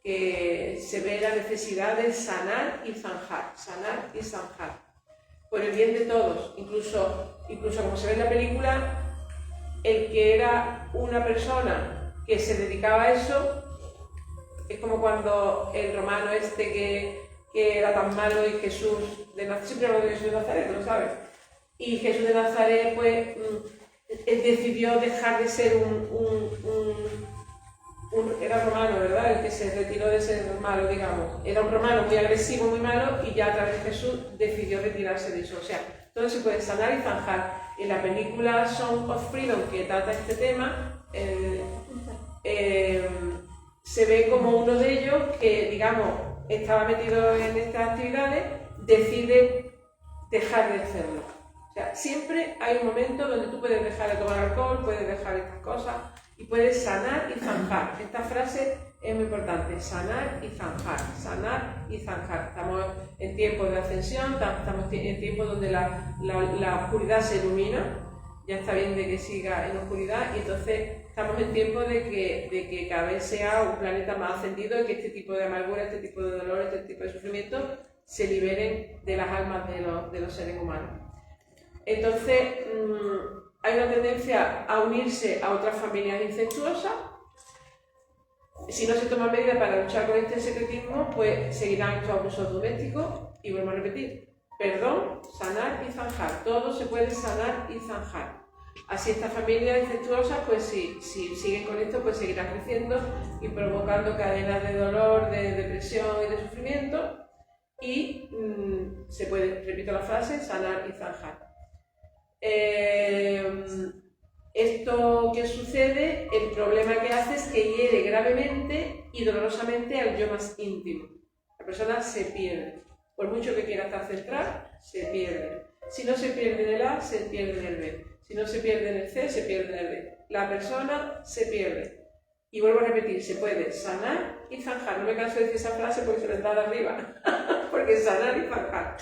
Speaker 1: se ve la necesidad de sanar y zanjar, por el bien de todos. Incluso como se ve en la película, el que era una persona que se dedicaba a eso, es como cuando el romano que era tan malo y Jesús de Nazaret, siempre hablo de Jesús de Nazaret, ¿lo sabes? Y Jesús de Nazaret, pues, él decidió dejar de ser era romano, ¿verdad? El que se retiró de ser malo, digamos. Era un romano muy agresivo, muy malo, y ya a través de Jesús decidió retirarse de eso. O sea, todo se puede sanar y zanjar. En la película Song of Freedom, que trata este tema, se ve como uno de ellos que, digamos, estaba metido en estas actividades, decide dejar de hacerlo. O sea, siempre hay un momento donde tú puedes dejar de tomar alcohol, puedes dejar estas cosas y puedes sanar y zanjar. Esta frase es muy importante: sanar y zanjar, sanar y zanjar. Estamos en tiempos de ascensión, estamos en tiempos donde la oscuridad se ilumina. Ya está bien de que siga en oscuridad, y entonces estamos en tiempo de que cada vez sea un planeta más ascendido y que este tipo de amargura, este tipo de dolor, este tipo de sufrimiento se liberen de las almas de los seres humanos. Entonces, hay una tendencia a unirse a otras familias incestuosas. Si no se toman medidas para luchar con este secretismo, pues seguirán estos abusos domésticos. Y vuelvo a repetir: perdón, sanar y zanjar. Todo se puede sanar y zanjar. Así estas familias incestuosas, pues si siguen con esto, pues seguirán creciendo y provocando cadenas de dolor, de depresión y de sufrimiento. Y se puede, repito la frase, sanar y zanjar. Esto que sucede, el problema que hace es que hiere gravemente y dolorosamente al yo más íntimo. La persona se pierde. Por mucho que quiera estar centrada, se pierde. Si no se pierde en el A, se pierde en el B. Si no se pierde en el C, se pierde en el D. La persona se pierde. Y vuelvo a repetir, se puede sanar y zanjar. No me canso de decir esa frase porque se me da de arriba. Porque es sanar y zanjar.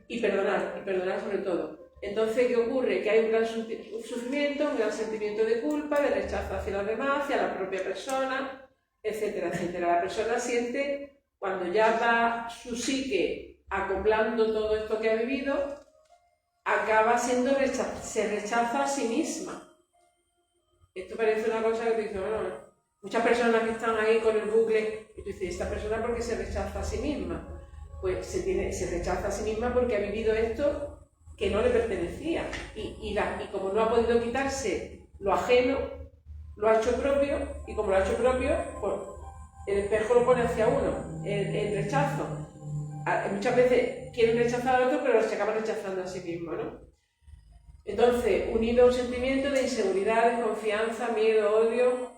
Speaker 1: Y perdonar sobre todo. Entonces, ¿qué ocurre? Que hay un gran sufrimiento, un gran sentimiento de culpa, de rechazo hacia los demás, hacia la propia persona, etcétera, etcétera. La persona siente, cuando ya va su psique acoplando todo esto que ha vivido, acaba siendo se rechaza a sí misma. Esto parece una cosa que te dice, bueno, muchas personas que están ahí con el bucle, y tú dices, ¿esta persona por qué se rechaza a sí misma? Pues se rechaza a sí misma porque ha vivido esto que no le pertenecía, y como no ha podido quitarse lo ajeno, lo ha hecho propio, y como lo ha hecho propio, pues el espejo lo pone hacia uno, el rechazo. Muchas veces quieren rechazar al otro, pero se acaban rechazando a sí mismo, ¿no? Entonces, unido a un sentimiento de inseguridad, desconfianza, miedo, odio,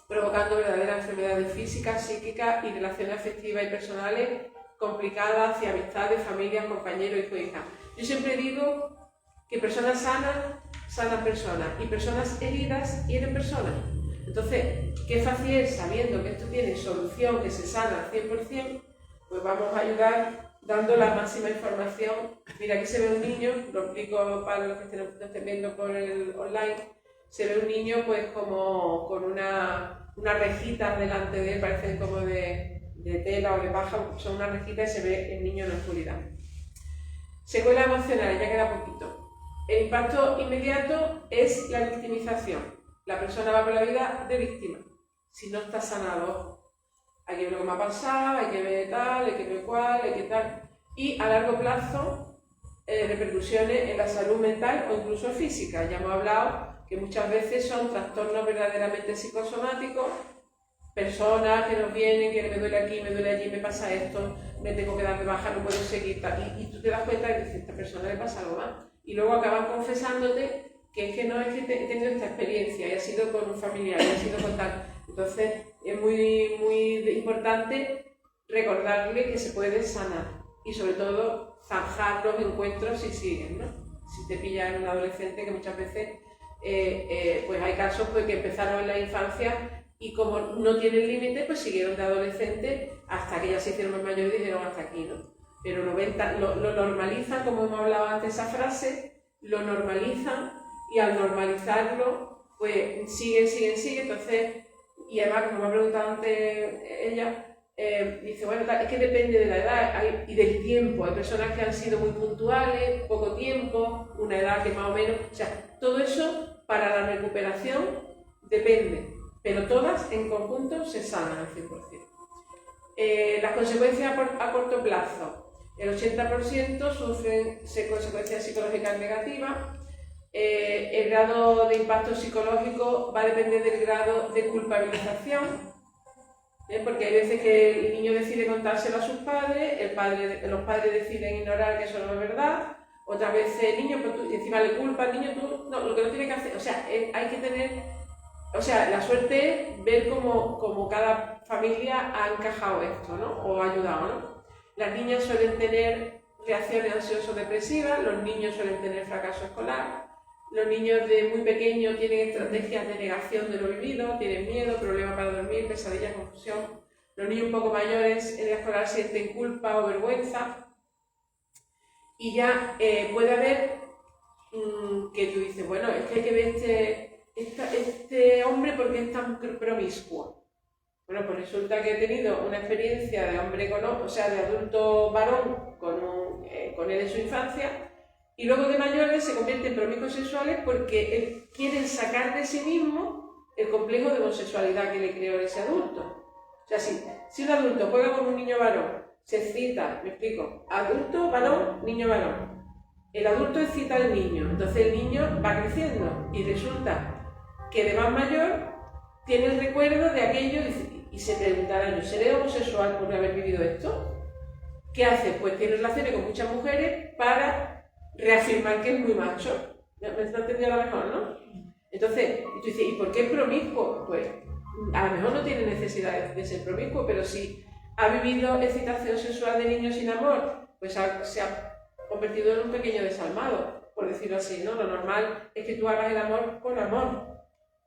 Speaker 1: provocando verdaderas enfermedades físicas, psíquicas y relaciones afectivas y personales complicadas hacia amistades, familias, compañeros, hijos y hijas. Yo siempre digo que personas sanas, sanan personas, y personas heridas, hieren personas. Entonces, qué fácil es, sabiendo que esto tiene solución, que se sana al 100%, pues vamos a ayudar dando la máxima información. Mira, aquí se ve un niño, lo explico para los que estén viendo por el online, se ve un niño pues como con una rejita delante de él, parecen como de tela o de paja, son una rejita y se ve el niño en la oscuridad. Secuela emocional, ya queda poquito. El impacto inmediato es la victimización. La persona va por la vida de víctima. Si no está sanado, hay que ver lo que me ha pasado, hay que ver tal, hay que ver cual, hay que tal. Y a largo plazo, repercusiones en la salud mental o incluso física. Ya hemos hablado que muchas veces son trastornos verdaderamente psicosomáticos, personas que nos vienen, que me duele aquí, me duele allí, me pasa esto, me tengo que dar de baja, no puedo seguir, tal. Y tú te das cuenta de que a esta persona le pasa algo más. Y luego acaban confesándote que es que no es que he tenido esta experiencia, y ha sido con un familiar, y ha sido con tal. Entonces es muy importante recordarle que se puede sanar y sobre todo zanjar los encuentros si siguen, ¿no? Si te pillan un adolescente, que muchas veces pues hay casos pues, que empezaron en la infancia y como no tienen límite, pues siguieron de adolescente hasta que ya se hicieron más mayores y dijeron hasta aquí, ¿no? Pero lo normalizan, como hemos hablado antes esa frase, lo normalizan, y al normalizarlo, pues sigue, entonces, y además, como me ha preguntado antes ella, dice, bueno, es que depende de la edad y del tiempo. Hay personas que han sido muy puntuales, poco tiempo, una edad que más o menos, o sea, todo eso para la recuperación depende, pero todas en conjunto se sanan al 100%. Las consecuencias a corto plazo, el 80% sufren consecuencias psicológicas negativas, el grado de impacto psicológico va a depender del grado de culpabilización, porque hay veces que el niño decide contárselo a sus padres, los padres deciden ignorar que eso no es verdad, otras veces el niño, pues tú, y encima le culpa al niño, tú, no, lo que no tiene que hacer, o sea, hay que tener, o sea, la suerte es ver cómo cada familia ha encajado esto, ¿no? O ha ayudado, ¿no? Las niñas suelen tener reacciones ansioso-depresivas, los niños suelen tener fracaso escolar, los niños de muy pequeños tienen estrategias de negación de lo vivido, tienen miedo, problemas para dormir, pesadillas, confusión. Los niños un poco mayores en la escolar sienten culpa o vergüenza. Y ya puede haber que tú dices, bueno, es que hay que ver este hombre porque es tan promiscuo. Bueno, pues resulta que he tenido una experiencia de hombre o sea, de adulto varón con él en su infancia, y luego de mayores se convierten en promiscuos sexuales porque quieren sacar de sí mismo el complejo de homosexualidad que le creó ese adulto. O sea, si un adulto juega con un niño varón, se excita, me explico, adulto, varón, niño varón. El adulto excita al niño, entonces el niño va creciendo y resulta que de más mayor tiene el recuerdo de aquello y se preguntará, ¿yo seré homosexual por haber vivido esto? ¿Qué hace? Pues tiene relaciones con muchas mujeres para reafirmar que es muy macho. ¿Me está entendiendo a lo mejor, no? Entonces, tú dices, ¿y por qué es promiscuo? Pues a lo mejor no tiene necesidad de ser promiscuo, pero si ha vivido excitación sexual de niño sin amor, pues se ha convertido en un pequeño desalmado, por decirlo así, ¿no? Lo normal es que tú hagas el amor con amor.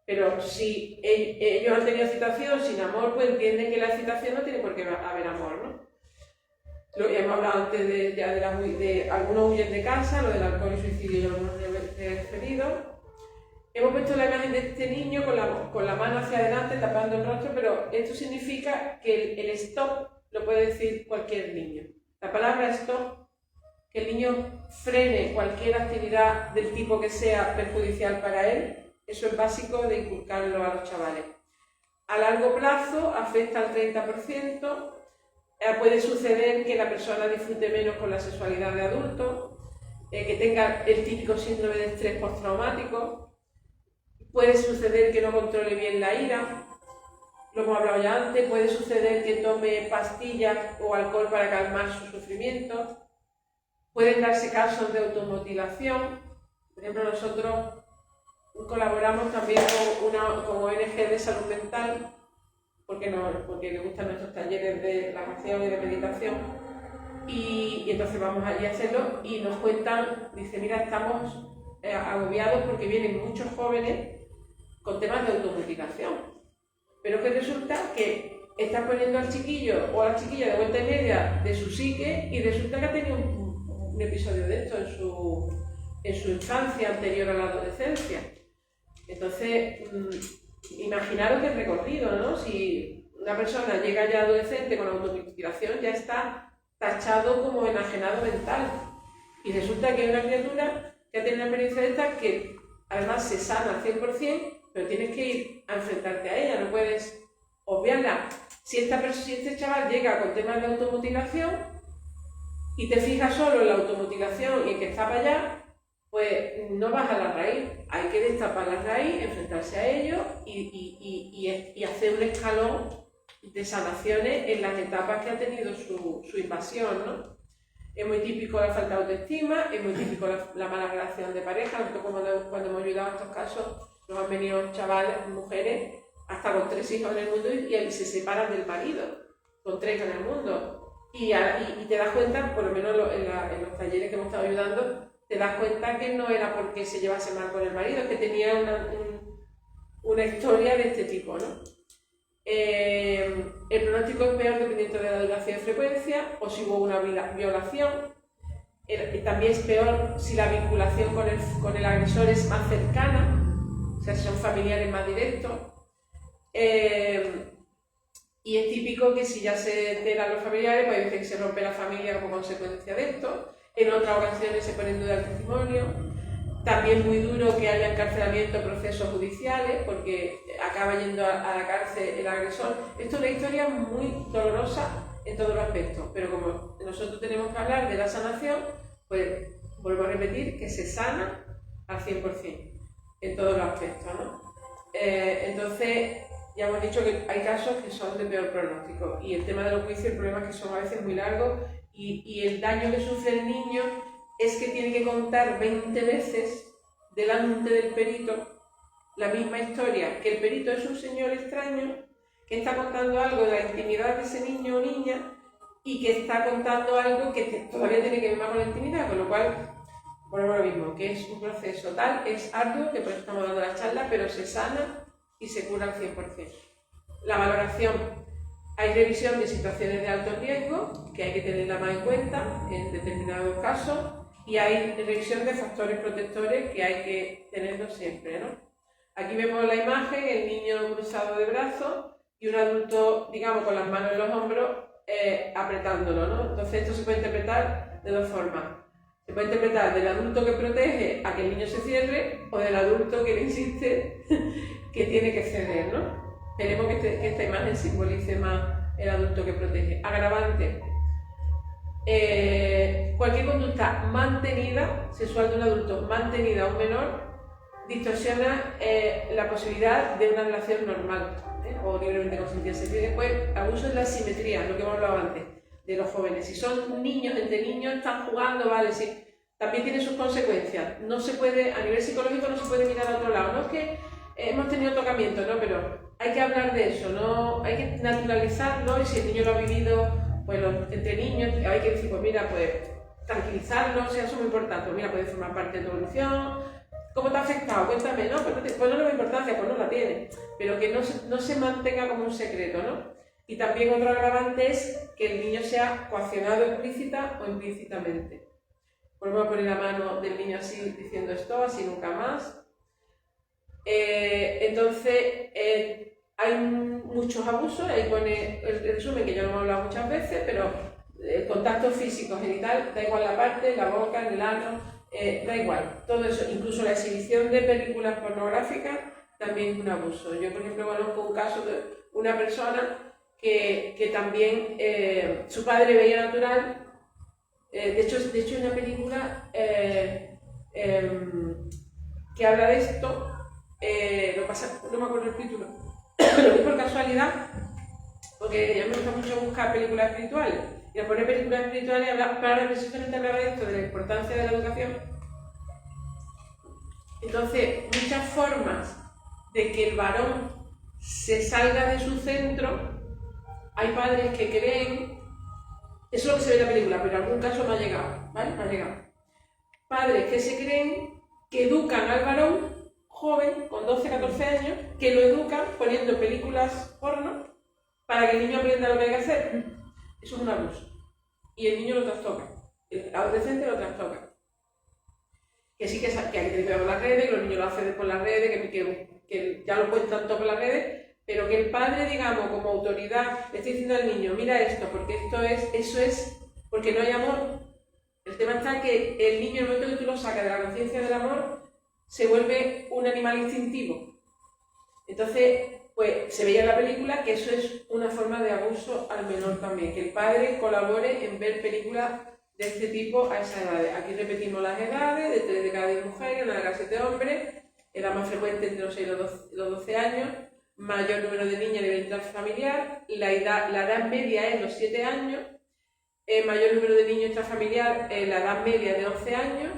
Speaker 1: Pero si ellos han tenido excitación sin amor, pues entienden que la excitación no tiene por qué haber amor, ¿no? Hemos hablado antes de algunos huyen de casa, lo del alcohol y suicidio, lo hemos referido. Hemos puesto la imagen de este niño con la mano hacia adelante tapando el rostro, pero esto significa que el stop lo puede decir cualquier niño. La palabra stop, que el niño frene cualquier actividad del tipo que sea perjudicial para él, eso es básico de inculcarlo a los chavales. A largo plazo afecta al 30%. Puede suceder que la persona disfrute menos con la sexualidad de adulto, que tenga el típico síndrome de estrés postraumático. Puede suceder que no controle bien la ira, lo hemos hablado ya antes. Puede suceder que tome pastillas o alcohol para calmar su sufrimiento. Pueden darse casos de automutilación. Por ejemplo, nosotros colaboramos también con ONG de salud mental, porque les gustan nuestros talleres de relajación y de meditación, y entonces vamos allí a hacerlo y nos cuentan, dice, mira, estamos agobiados porque vienen muchos jóvenes con temas de automutilación, pero que resulta que estás poniendo al chiquillo o a la chiquilla de vuelta y media de su psique y resulta que ha tenido un episodio de esto en su infancia anterior a la adolescencia. Entonces, imaginaros el recorrido, ¿no? Si una persona llega ya adolescente con automutilación, ya está tachado como enajenado mental. Y resulta que hay una criatura que ha tenido una experiencia de esta que además se sana al 100%, pero tienes que ir a enfrentarte a ella, no puedes obviarla. Si este chaval llega con temas de automutilación y te fijas solo en la automutilación y en que está para allá, pues no vas a la raíz. Hay que destapar la raíz, enfrentarse a ello y hacer un escalón de sanaciones en las etapas que ha tenido su invasión, ¿no? Es muy típico la falta de autoestima, es muy típico la mala relación de pareja. Nosotros cuando hemos ayudado a estos casos, nos han venido chavales, mujeres, hasta con 3 hijos en el mundo y se separan del marido, con 3 en el mundo. Y te das cuenta, por lo menos en los talleres que hemos estado ayudando, te das cuenta que no era porque se llevase mal con el marido, que tenía una historia de este tipo, ¿no? El pronóstico es peor dependiendo de la duración y frecuencia, o si hubo una violación. También es peor si la vinculación con el agresor es más cercana, o sea, si son familiares más directos. Y es típico que si ya se enteran los familiares, pues hay veces que se rompe la familia como consecuencia de esto. En otras ocasiones se pone en duda el testimonio. También muy duro que haya encarcelamiento, procesos judiciales, porque acaba yendo a la cárcel el agresor. Esto es una historia muy dolorosa en todos los aspectos, pero como nosotros tenemos que hablar de la sanación, pues vuelvo a repetir que se sana al 100%, en todos los aspectos, ¿no? Entonces, ya hemos dicho que hay casos que son de peor pronóstico, y el tema de los juicios, el problema es que son a veces muy largos, y el daño que sufre el niño es que tiene que contar 20 veces delante del perito la misma historia, que el perito es un señor extraño que está contando algo de la intimidad de ese niño o niña y que está contando algo que todavía tiene que ver más con la intimidad, con lo cual, volvemos a lo mismo, que es un proceso tal, es arduo, que por eso estamos dando la charla, pero se sana y se cura al 100%. La valoración, hay revisión de situaciones de alto riesgo, que hay que tenerla más en cuenta en determinados casos, y hay revisión de factores protectores que hay que tenerlos siempre, ¿no? Aquí vemos la imagen, el niño cruzado de brazos y un adulto, digamos, con las manos en los hombros, apretándolo, ¿no? Entonces esto se puede interpretar de dos formas. Se puede interpretar del adulto que protege a que el niño se cierre, o del adulto que le insiste que tiene que ceder, ¿no? Queremos que esta imagen simbolice más el adulto que protege. Agravante. Cualquier conducta mantenida, sexual de un adulto mantenida a un menor, distorsiona la posibilidad de una relación normal, o libremente consentida. Después, abuso de la simetría, lo que hemos hablado antes, de los jóvenes. Si son niños, entre niños, están jugando, vale, sí, también tiene sus consecuencias. No se puede, a nivel psicológico, no se puede mirar a otro lado. No es que hemos tenido tocamiento, no, pero hay que hablar de eso, no, hay que naturalizarlo, y si el niño lo ha vivido, pues entre niños, hay que decir, pues mira, pues tranquilizarlo, o sea, eso es muy importante. Pues mira, puede formar parte de tu evolución. ¿Cómo te ha afectado? Cuéntame, ¿no? Pues no le da importancia, pues no la tiene. Pero que no se mantenga como un secreto, ¿no? Y también otro agravante es que el niño sea coaccionado explícita o implícitamente. Volvemos a poner la mano del niño así, diciendo esto, así nunca más. Entonces, hay muchos abusos, ahí pone el resumen, que ya lo hemos hablado muchas veces, pero contacto físico, genital, da igual la parte, la boca, el ano, da igual, todo eso, incluso la exhibición de películas pornográficas también es un abuso. Yo, por ejemplo, conozco un caso de una persona que también su padre veía natural, de hecho hay una película que habla de esto, lo pasa, no me acuerdo el título, lo vi por casualidad, porque a mí me gusta mucho buscar películas espirituales, y al poner películas espirituales para precisamente hablar de esto, de la importancia de la educación. Entonces, muchas formas de que el varón se salga de su centro, hay padres que creen, eso es lo que se ve en la película, pero en algún caso no ha llegado, ¿vale? No ha llegado. Padres que se creen que educan al varón joven, con 12, 14 años, que lo educan poniendo películas porno para que el niño aprenda lo que hay que hacer. Eso es un abuso. Y el niño lo trastoca, el adolescente lo trastoca. Que sí que hay que tener cuidado con las redes, que los niños lo hacen por las redes, que ya lo cuentan todo por las redes, pero que el padre, digamos, como autoridad, le esté diciendo al niño, mira esto, porque eso es, porque no hay amor. El tema está que el niño, en el momento que tú lo sacas de la conciencia del amor, se vuelve un animal instintivo. Entonces, pues se veía en la película que eso es una forma de abuso al menor también, que el padre colabore en ver películas de este tipo a esas edades. Aquí repetimos las edades, de 3 de cada 10 mujeres, 1 de cada 7 hombres, era más frecuente entre los 6 y los 12 años, mayor número de niñas a nivel intrafamiliar, la edad media es los 7 años, mayor número de niños intrafamiliar, la edad media de 11 años,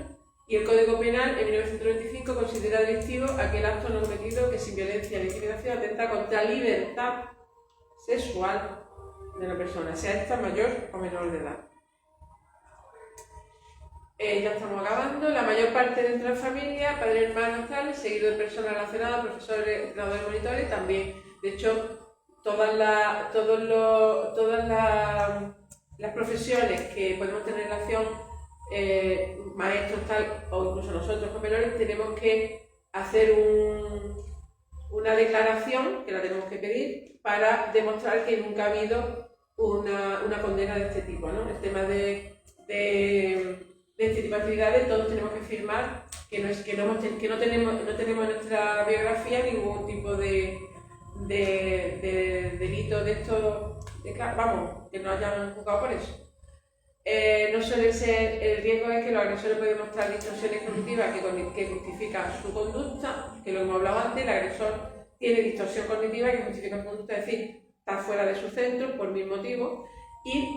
Speaker 1: y el Código Penal en 1995 considera delictivo aquel acto no cometido que sin violencia ni intimidación atenta contra la libertad sexual de la persona, sea esta mayor o menor de edad. Ya estamos acabando. La mayor parte dentro de la familia, padres, hermanos, tales, seguido de personas relacionadas, profesores, entrenadores, monitores, también. De hecho, todas las profesiones que podemos tener relación, maestros, tal, o incluso nosotros como menores, tenemos que hacer una declaración, que la tenemos que pedir, para demostrar que nunca ha habido una condena de este tipo, ¿no? El tema de este tipo de actividades, todos tenemos que firmar que no tenemos en nuestra biografía ningún tipo de delito de esto, vamos, que no hayan juzgado por eso. No suele ser, el riesgo es que los agresores pueden mostrar distorsiones cognitivas que justifican su conducta, que lo hemos hablado antes, el agresor tiene distorsión cognitiva que justifica su conducta, es decir, está fuera de su centro por mil motivos, y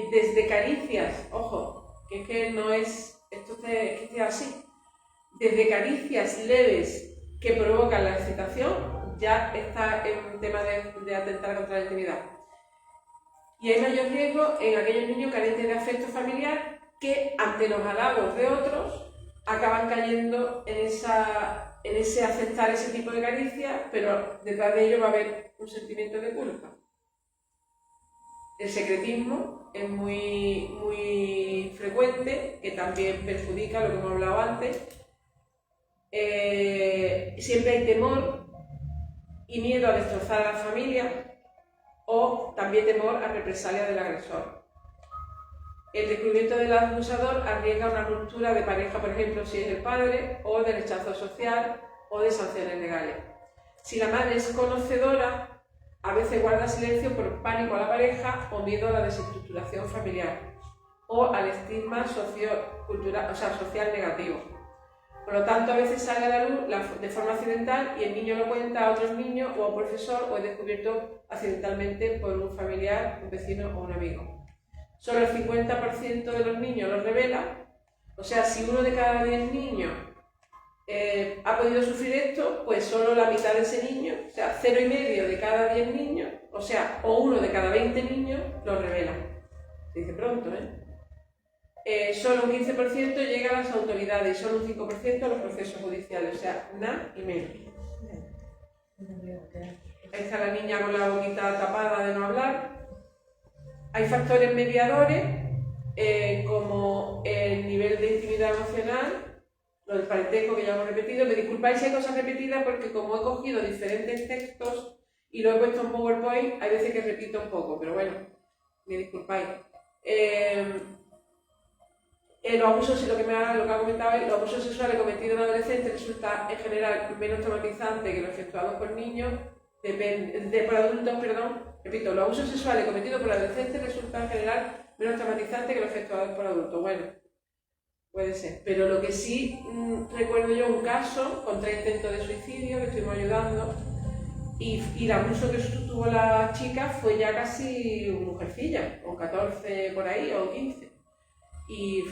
Speaker 1: desde caricias, ojo, que es que no es, esto que esté así, desde caricias leves que provocan la excitación, ya está en un tema de atentar contra la intimidad. Y hay mayor riesgo en aquellos niños carentes de afecto familiar que, ante los halagos de otros, acaban cayendo en ese aceptar ese tipo de caricias, pero detrás de ello va a haber un sentimiento de culpa. El secretismo es muy frecuente, que también perjudica lo que hemos hablado antes. Siempre hay temor y miedo a destrozar a la familia, o también temor a represalia del agresor. El descubrimiento del abusador arriesga una ruptura de pareja, por ejemplo, si es el padre, o de rechazo social o de sanciones legales. Si la madre es conocedora, a veces guarda silencio por pánico a la pareja o miedo a la desestructuración familiar o al estigma social negativo. Por lo tanto, a veces sale a la luz de forma accidental y el niño lo cuenta a otros niños o a un profesor, o es descubierto accidentalmente por un familiar, un vecino o un amigo. Solo el 50% de los niños lo revela, o sea, si uno de cada 10 niños ha podido sufrir esto, pues solo la mitad de ese niño, o sea, 0,5 de cada 10 niños, o sea, o 1 de cada 20 niños lo revela. Se dice pronto, ¿eh? Solo un 15% llega a las autoridades y solo un 5% a los procesos judiciales, o sea, nada y menos. Ahí está la niña con la boquita tapada de no hablar. Hay factores mediadores, como el nivel de intimidad emocional, lo del parentesco que ya hemos repetido. Me disculpáis si hay cosas repetidas porque como he cogido diferentes textos y lo he puesto en PowerPoint, hay veces que repito un poco, pero bueno, me disculpáis. Los abusos, lo que ha comentado, los abusos sexuales cometidos en adolescentes resulta en general menos traumatizante que los efectuados por niños, por adultos, perdón. Repito, los abusos sexuales cometidos por adolescentes resultan en general menos traumatizantes que los efectuados por adultos. Bueno, puede ser. Pero lo que sí recuerdo yo un caso con 3 intentos de suicidio que estuvimos ayudando, y el abuso que tuvo la chica fue ya casi mujercilla, con 14 por ahí o 15. Y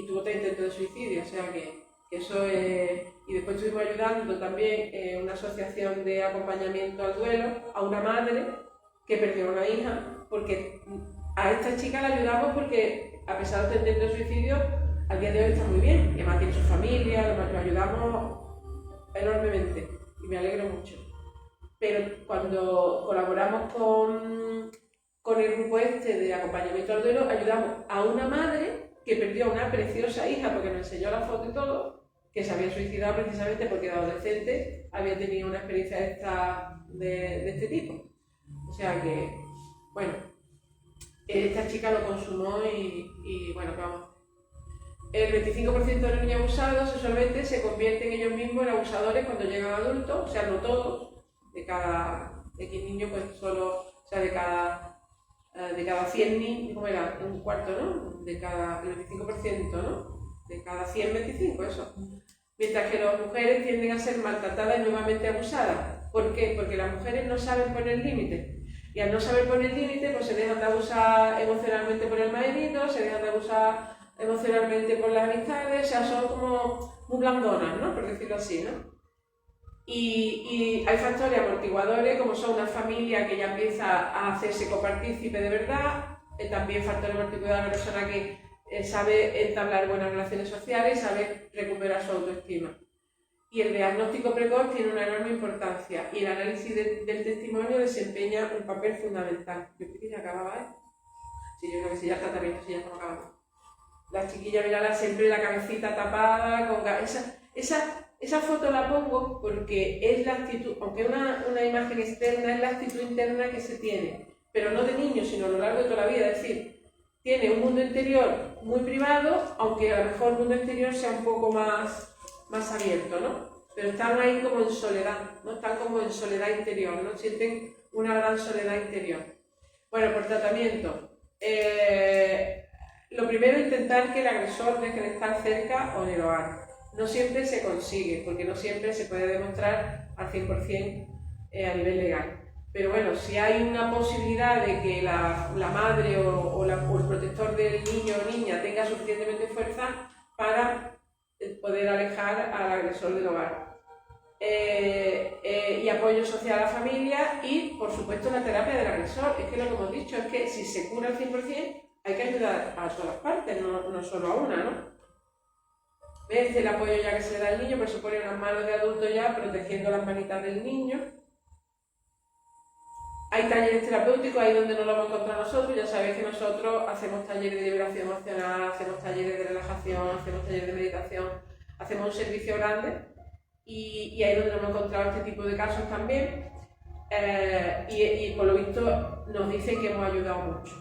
Speaker 1: tuvo 3 intentos de suicidio, o sea que eso es. Y después estuvimos ayudando también una asociación de acompañamiento al duelo a una madre que perdió a una hija, porque a esta chica la ayudamos porque, a pesar de los intentos de suicidio, al día de hoy está muy bien, y además tiene su familia, lo ayudamos enormemente y me alegro mucho. Pero cuando colaboramos con el grupo este de acompañamiento al duelo, ayudamos a una madre que perdió a una preciosa hija, porque nos enseñó la foto y todo, que se había suicidado precisamente porque de adolescente había tenido una experiencia de este tipo. O sea que, bueno, esta chica lo consumó y bueno, vamos. El 25% de los niños abusados sexualmente se convierten ellos mismos en abusadores cuando llegan adultos, o sea, no todos, de cada X niño, pues solo, o sea, de cada 100 niños, ¿cómo era? Un cuarto, ¿no? De cada, el 25%, ¿no? De cada 100, 25, eso. Mientras que las mujeres tienden a ser maltratadas y nuevamente abusadas. ¿Por qué? Porque las mujeres no saben poner límites. Y al no saber poner límites, pues se dejan de abusar emocionalmente por el marido, se dejan de abusar emocionalmente por las amistades, o sea, son como muy blandonas, ¿no? Por decirlo así, ¿no? Y hay factores amortiguadores, como son una familia que ya empieza a hacerse copartícipe de verdad, también factores amortiguadores, una persona que sabe entablar buenas relaciones sociales, sabe recuperar su autoestima. Y el diagnóstico precoz tiene una enorme importancia y el análisis del testimonio desempeña un papel fundamental. Yo creo que ya acababa, ¿eh? Sí, yo creo que sí, ya está también, sí, ya estamos acabando. La chiquilla, mirala siempre la cabecita tapada, con esa foto la pongo porque es la actitud, aunque es una imagen externa, es la actitud interna que se tiene, pero no de niño, sino a lo largo de toda la vida, es decir, tiene un mundo interior muy privado, aunque a lo mejor el mundo exterior sea un poco más abierto, ¿no? Pero están ahí como en soledad, ¿no? Están como en soledad interior, ¿no? Sienten una gran soledad interior. Bueno, por tratamiento. Lo primero es intentar que el agresor deje de estar cerca o en el hogar. No siempre se consigue, porque no siempre se puede demostrar al 100% a nivel legal. Pero bueno, si hay una posibilidad de que la madre o el protector del niño o niña tenga suficientemente fuerza para poder alejar al agresor del hogar. Y apoyo social a la familia y, por supuesto, la terapia del agresor. Es que lo que hemos dicho es que si se cura al 100%, hay que ayudar a todas las partes, no solo a una, ¿no? ¿Ves? El apoyo ya que se le da al niño, pues se pone unas manos de adulto ya protegiendo las manitas del niño. Hay talleres terapéuticos, ahí donde no lo vamos a encontrar nosotros. Ya sabéis que nosotros hacemos talleres de liberación emocional, hacemos talleres de relajación, hacemos talleres de meditación, hacemos un servicio grande y ahí donde nos hemos encontrado este tipo de casos también. Y por lo visto nos dicen que hemos ayudado mucho.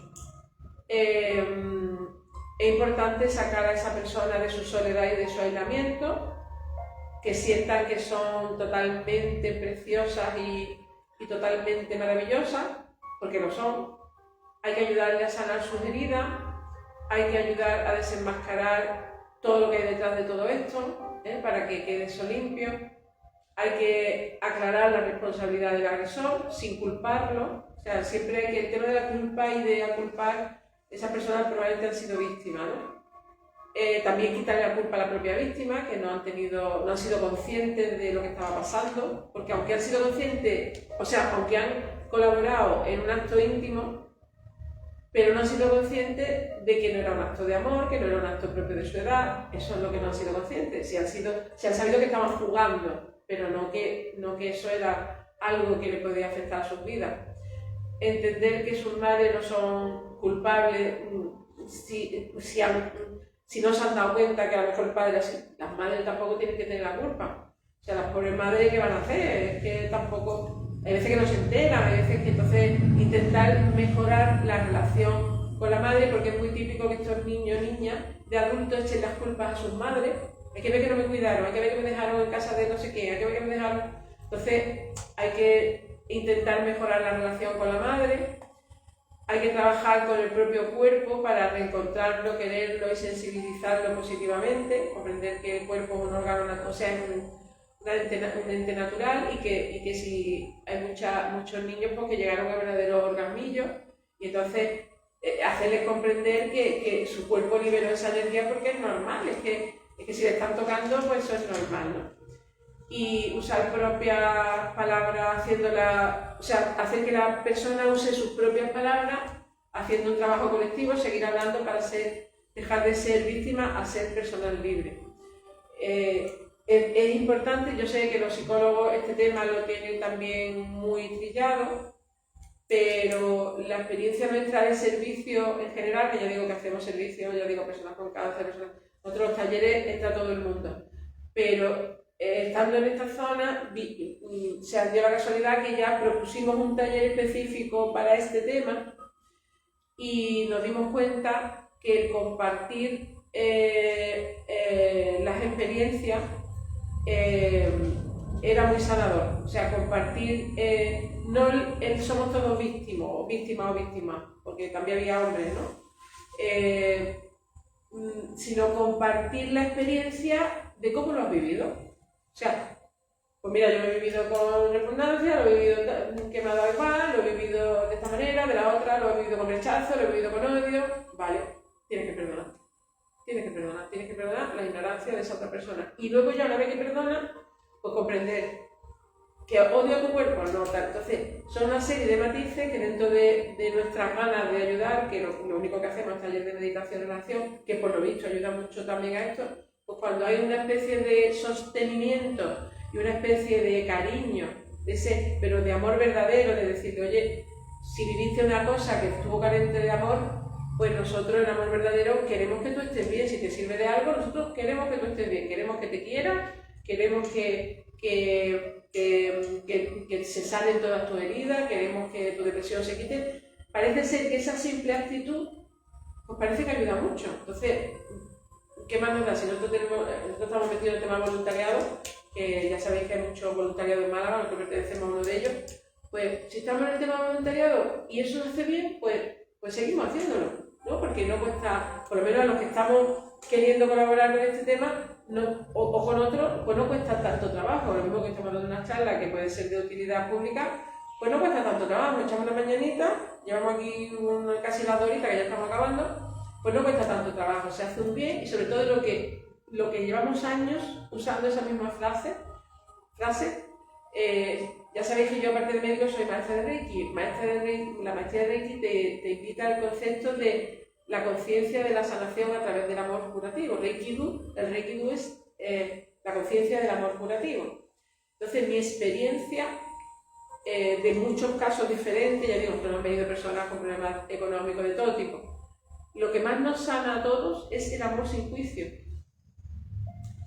Speaker 1: Es importante sacar a esa persona de su soledad y de su aislamiento, que sientan que son totalmente preciosas y totalmente maravillosas, porque lo son. Hay que ayudarle a sanar sus heridas, hay que ayudar a desenmascarar todo lo que hay detrás de todo esto, para que quede eso limpio. Hay que aclarar la responsabilidad del agresor sin culparlo. O sea, siempre hay que, el tema de la culpa y de aculpar, esas personas probablemente han sido víctimas, ¿no? También quitarle la culpa a la propia víctima, que no han sido conscientes de lo que estaba pasando, porque aunque han sido conscientes, o sea, aunque han colaborado en un acto íntimo, pero no han sido conscientes de que no era un acto de amor, que no era un acto propio de su edad. Eso es lo que no han sido conscientes. Si han sabido que estaban jugando, pero no que eso era algo que le podía afectar a sus vidas. Entender que sus madres no son culpables si no se han dado cuenta que a lo mejor las madres tampoco tienen que tener la culpa. O sea, las pobres madres, ¿qué van a hacer? Es que tampoco, hay veces que no se enteran, hay veces que entonces intentar mejorar la relación con la madre, porque es muy típico que estos niños o niñas de adultos echen las culpas a sus madres. Hay que ver que no me cuidaron, hay que ver que me dejaron en casa de no sé qué, hay que ver que me dejaron. Entonces hay que intentar mejorar la relación con la madre. Hay que trabajar con el propio cuerpo para reencontrarlo, quererlo y sensibilizarlo positivamente, comprender que el cuerpo es un órgano, o sea, es un ente natural y que si hay muchos niños pues, que llegaron a verdaderos orgasmillos y entonces hacerles comprender que su cuerpo liberó esa energía porque es normal, es que si le están tocando pues eso es normal, ¿no? Y usar propias palabras, hacer que la persona use sus propias palabras, haciendo un trabajo colectivo, seguir hablando para dejar de ser víctima a ser personas libres. Es importante, yo sé que los psicólogos este tema lo tienen también muy trillado, pero la experiencia nuestra de servicio en general, que ya digo que hacemos servicio, ya digo personas con cáncer, nosotros los talleres entra todo el mundo, pero estando en esta zona, se dio la casualidad que ya propusimos un taller específico para este tema y nos dimos cuenta que el compartir las experiencias era muy sanador. O sea, compartir, no somos todos víctimas o víctimas, porque también había hombres, ¿no? Sino compartir la experiencia de cómo lo has vivido. O sea, pues mira, yo lo he vivido con repugnancia, lo he vivido que me ha dado igual, lo he vivido de esta manera, de la otra, lo he vivido con rechazo, lo he vivido con odio. Vale, tienes que perdonar. Tienes que perdonar la ignorancia de esa otra persona. Y luego ya una vez que perdonas, pues comprender que odio a tu cuerpo, no tal. Entonces, son una serie de matices que dentro de nuestras ganas de ayudar, que lo único que hacemos es taller de meditación y relación, que por lo visto ayuda mucho también a esto, pues cuando hay una especie de sostenimiento y una especie de cariño, pero de amor verdadero, de decirte, oye, si viviste una cosa que estuvo carente de amor, pues nosotros en amor verdadero queremos que tú estés bien. Si te sirve de algo, nosotros queremos que tú estés bien, queremos que te quieras, queremos que se sanen todas tus heridas, queremos que tu depresión se quite. Parece ser que esa simple actitud, pues parece que ayuda mucho. Entonces, ¿qué más nos da? Si nosotros estamos metidos en el tema voluntariado, que ya sabéis que hay mucho voluntariado en Málaga, nosotros pertenecemos a uno de ellos, pues si estamos en el tema voluntariado y eso nos hace bien, pues seguimos haciéndolo. ¿no? Porque no cuesta, por lo menos a los que estamos queriendo colaborar con este tema, o con otros, pues no cuesta tanto trabajo. Lo mismo que estamos dando una charla que puede ser de utilidad pública, pues no cuesta tanto trabajo. Echamos una mañanita, llevamos aquí casi las 2 horitas que ya estamos acabando, pues no cuesta tanto trabajo, se hace un bien, y sobre todo lo que llevamos años usando esa misma frase. Ya sabéis que yo, aparte de médico, soy maestra de Reiki. La maestría de Reiki te invita al concepto de la conciencia de la sanación a través del amor curativo. El Reiki Do es la conciencia del amor curativo. Entonces, mi experiencia de muchos casos diferentes, ya digo, que no han venido personas con problemas económicos de todo tipo, lo que más nos sana a todos es el amor sin juicio.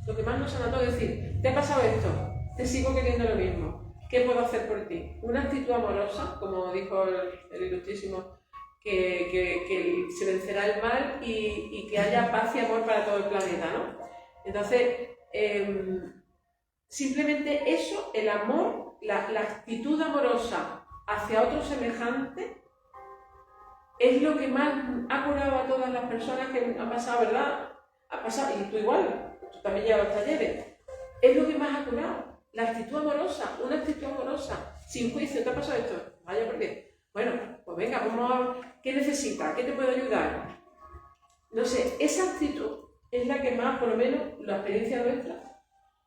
Speaker 1: Lo que más nos sana a todos es decir, ¿te ha pasado esto? Te sigo queriendo lo mismo. ¿Qué puedo hacer por ti? Una actitud amorosa, como dijo el ilustrísimo, que se vencerá el mal y que haya paz y amor para todo el planeta, ¿no? Entonces, simplemente eso, el amor, la actitud amorosa hacia otro semejante, es lo que más ha curado a todas las personas que han pasado, ¿verdad? Ha pasado, y tú igual, tú también llevas los talleres. Es lo que más ha curado. La actitud amorosa, una actitud amorosa, sin juicio. ¿Te ha pasado esto? Vaya, ¿por qué? Bueno, pues venga, vamos a... ¿Qué necesitas? ¿Qué te puedo ayudar? No sé, esa actitud es la que más, por lo menos, la experiencia nuestra,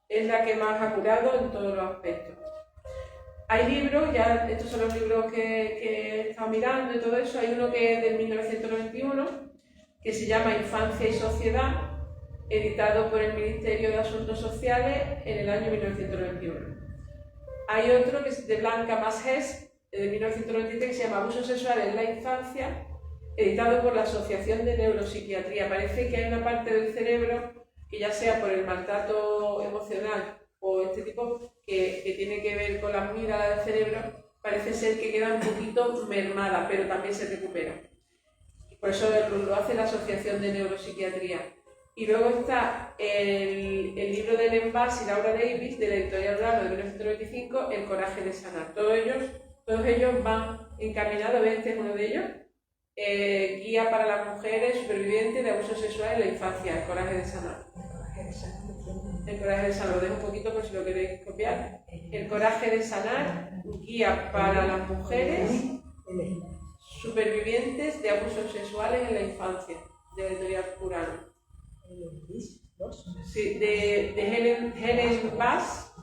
Speaker 1: es la que más ha curado en todos los aspectos. Hay libros, ya estos son los libros que he estado mirando y todo eso. Hay uno que es del 1991, que se llama Infancia y Sociedad, editado por el Ministerio de Asuntos Sociales en el año 1991. Hay otro que es de Blanca Masés, de 1993, que se llama Abusos Sexuales en la Infancia, editado por la Asociación de Neuropsiquiatría. Parece que hay una parte del cerebro que, ya sea por el maltrato emocional o este tipo, que tiene que ver con la amígdala del cerebro, parece ser que queda un poquito mermada, pero también se recupera. Por eso lo hace la Asociación de Neuropsiquiatría. Y luego está el libro de Helen Bass y Laura Davis, de la editorial Rano de 1995, El coraje de sanar. Todos ellos van encaminados, este es uno de ellos, guía para las mujeres supervivientes de abusos sexuales en la infancia, El coraje de sanar. El coraje de sanar, lo dejo un poquito por si lo queréis copiar. El coraje de sanar, guía para las mujeres supervivientes de abusos sexuales en la infancia, de la editorial Urano. Sí, de Helen Bass,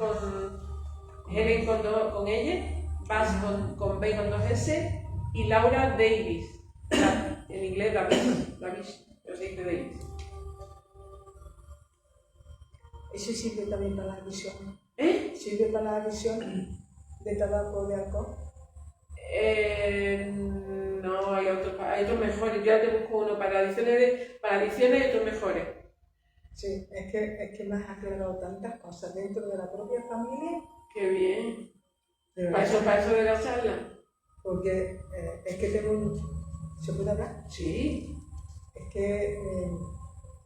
Speaker 1: Helen con ella, Bass con B con 2S, y Laura Davis, en inglés Davis, pero se dice Davis.
Speaker 3: ¿Eso sirve también para la visión? ¿Sirve para la visión de tabaco o de alcohol?
Speaker 1: No, hay otros mejores. Yo ya te busco uno para adicciones y otros mejores.
Speaker 3: Sí, es que me has aclarado tantas cosas dentro de la propia familia.
Speaker 1: ¡Qué bien! ¿Para eso de la charla?
Speaker 3: Porque es que tengo... ¿Se puede hablar?
Speaker 1: Sí.
Speaker 3: Es que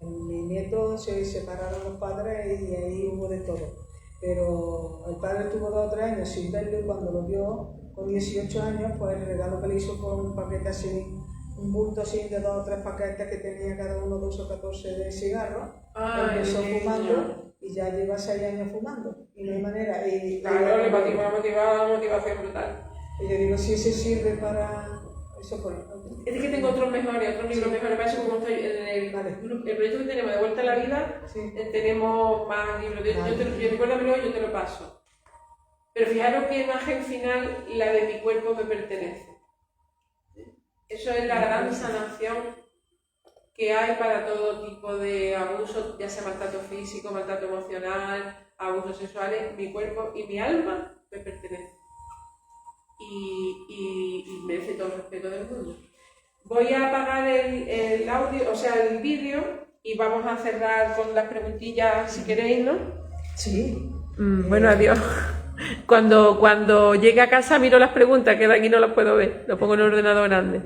Speaker 3: mi nieto se separaron los padres y ahí hubo de todo. Pero el padre tuvo 2 o 3 años sin verlo, y cuando lo vio con 18 años, pues el regalo que le hizo fue un paquete así, un bulto así de 2 o 3 paquetes que tenía cada uno 12 o 14 de cigarros. Empezó fumando y ya lleva 6 años fumando. Y no hay manera.
Speaker 1: Claro, le motivación brutal.
Speaker 3: Y yo digo, si ese sirve para... Eso pues,
Speaker 1: es que tengo otros libros mejores. Para eso, como estoy en el proyecto que tenemos de Vuelta a la Vida, tenemos más libros. Recuérdamelo, yo te lo paso. Pero fijaros qué imagen final, la de mi cuerpo me pertenece. Eso es la gran sanación que hay para todo tipo de abusos, ya sea maltrato físico, maltrato emocional, abusos sexuales. Mi cuerpo y mi alma me pertenecen. Y merece todo el respeto del mundo. Voy a apagar el audio, o sea, el vídeo, y vamos a cerrar con las preguntillas si queréis, ¿no?
Speaker 3: Sí.
Speaker 1: Bueno, adiós. Cuando llegue a casa miro las preguntas, que de aquí no las puedo ver, lo pongo en el ordenador grande.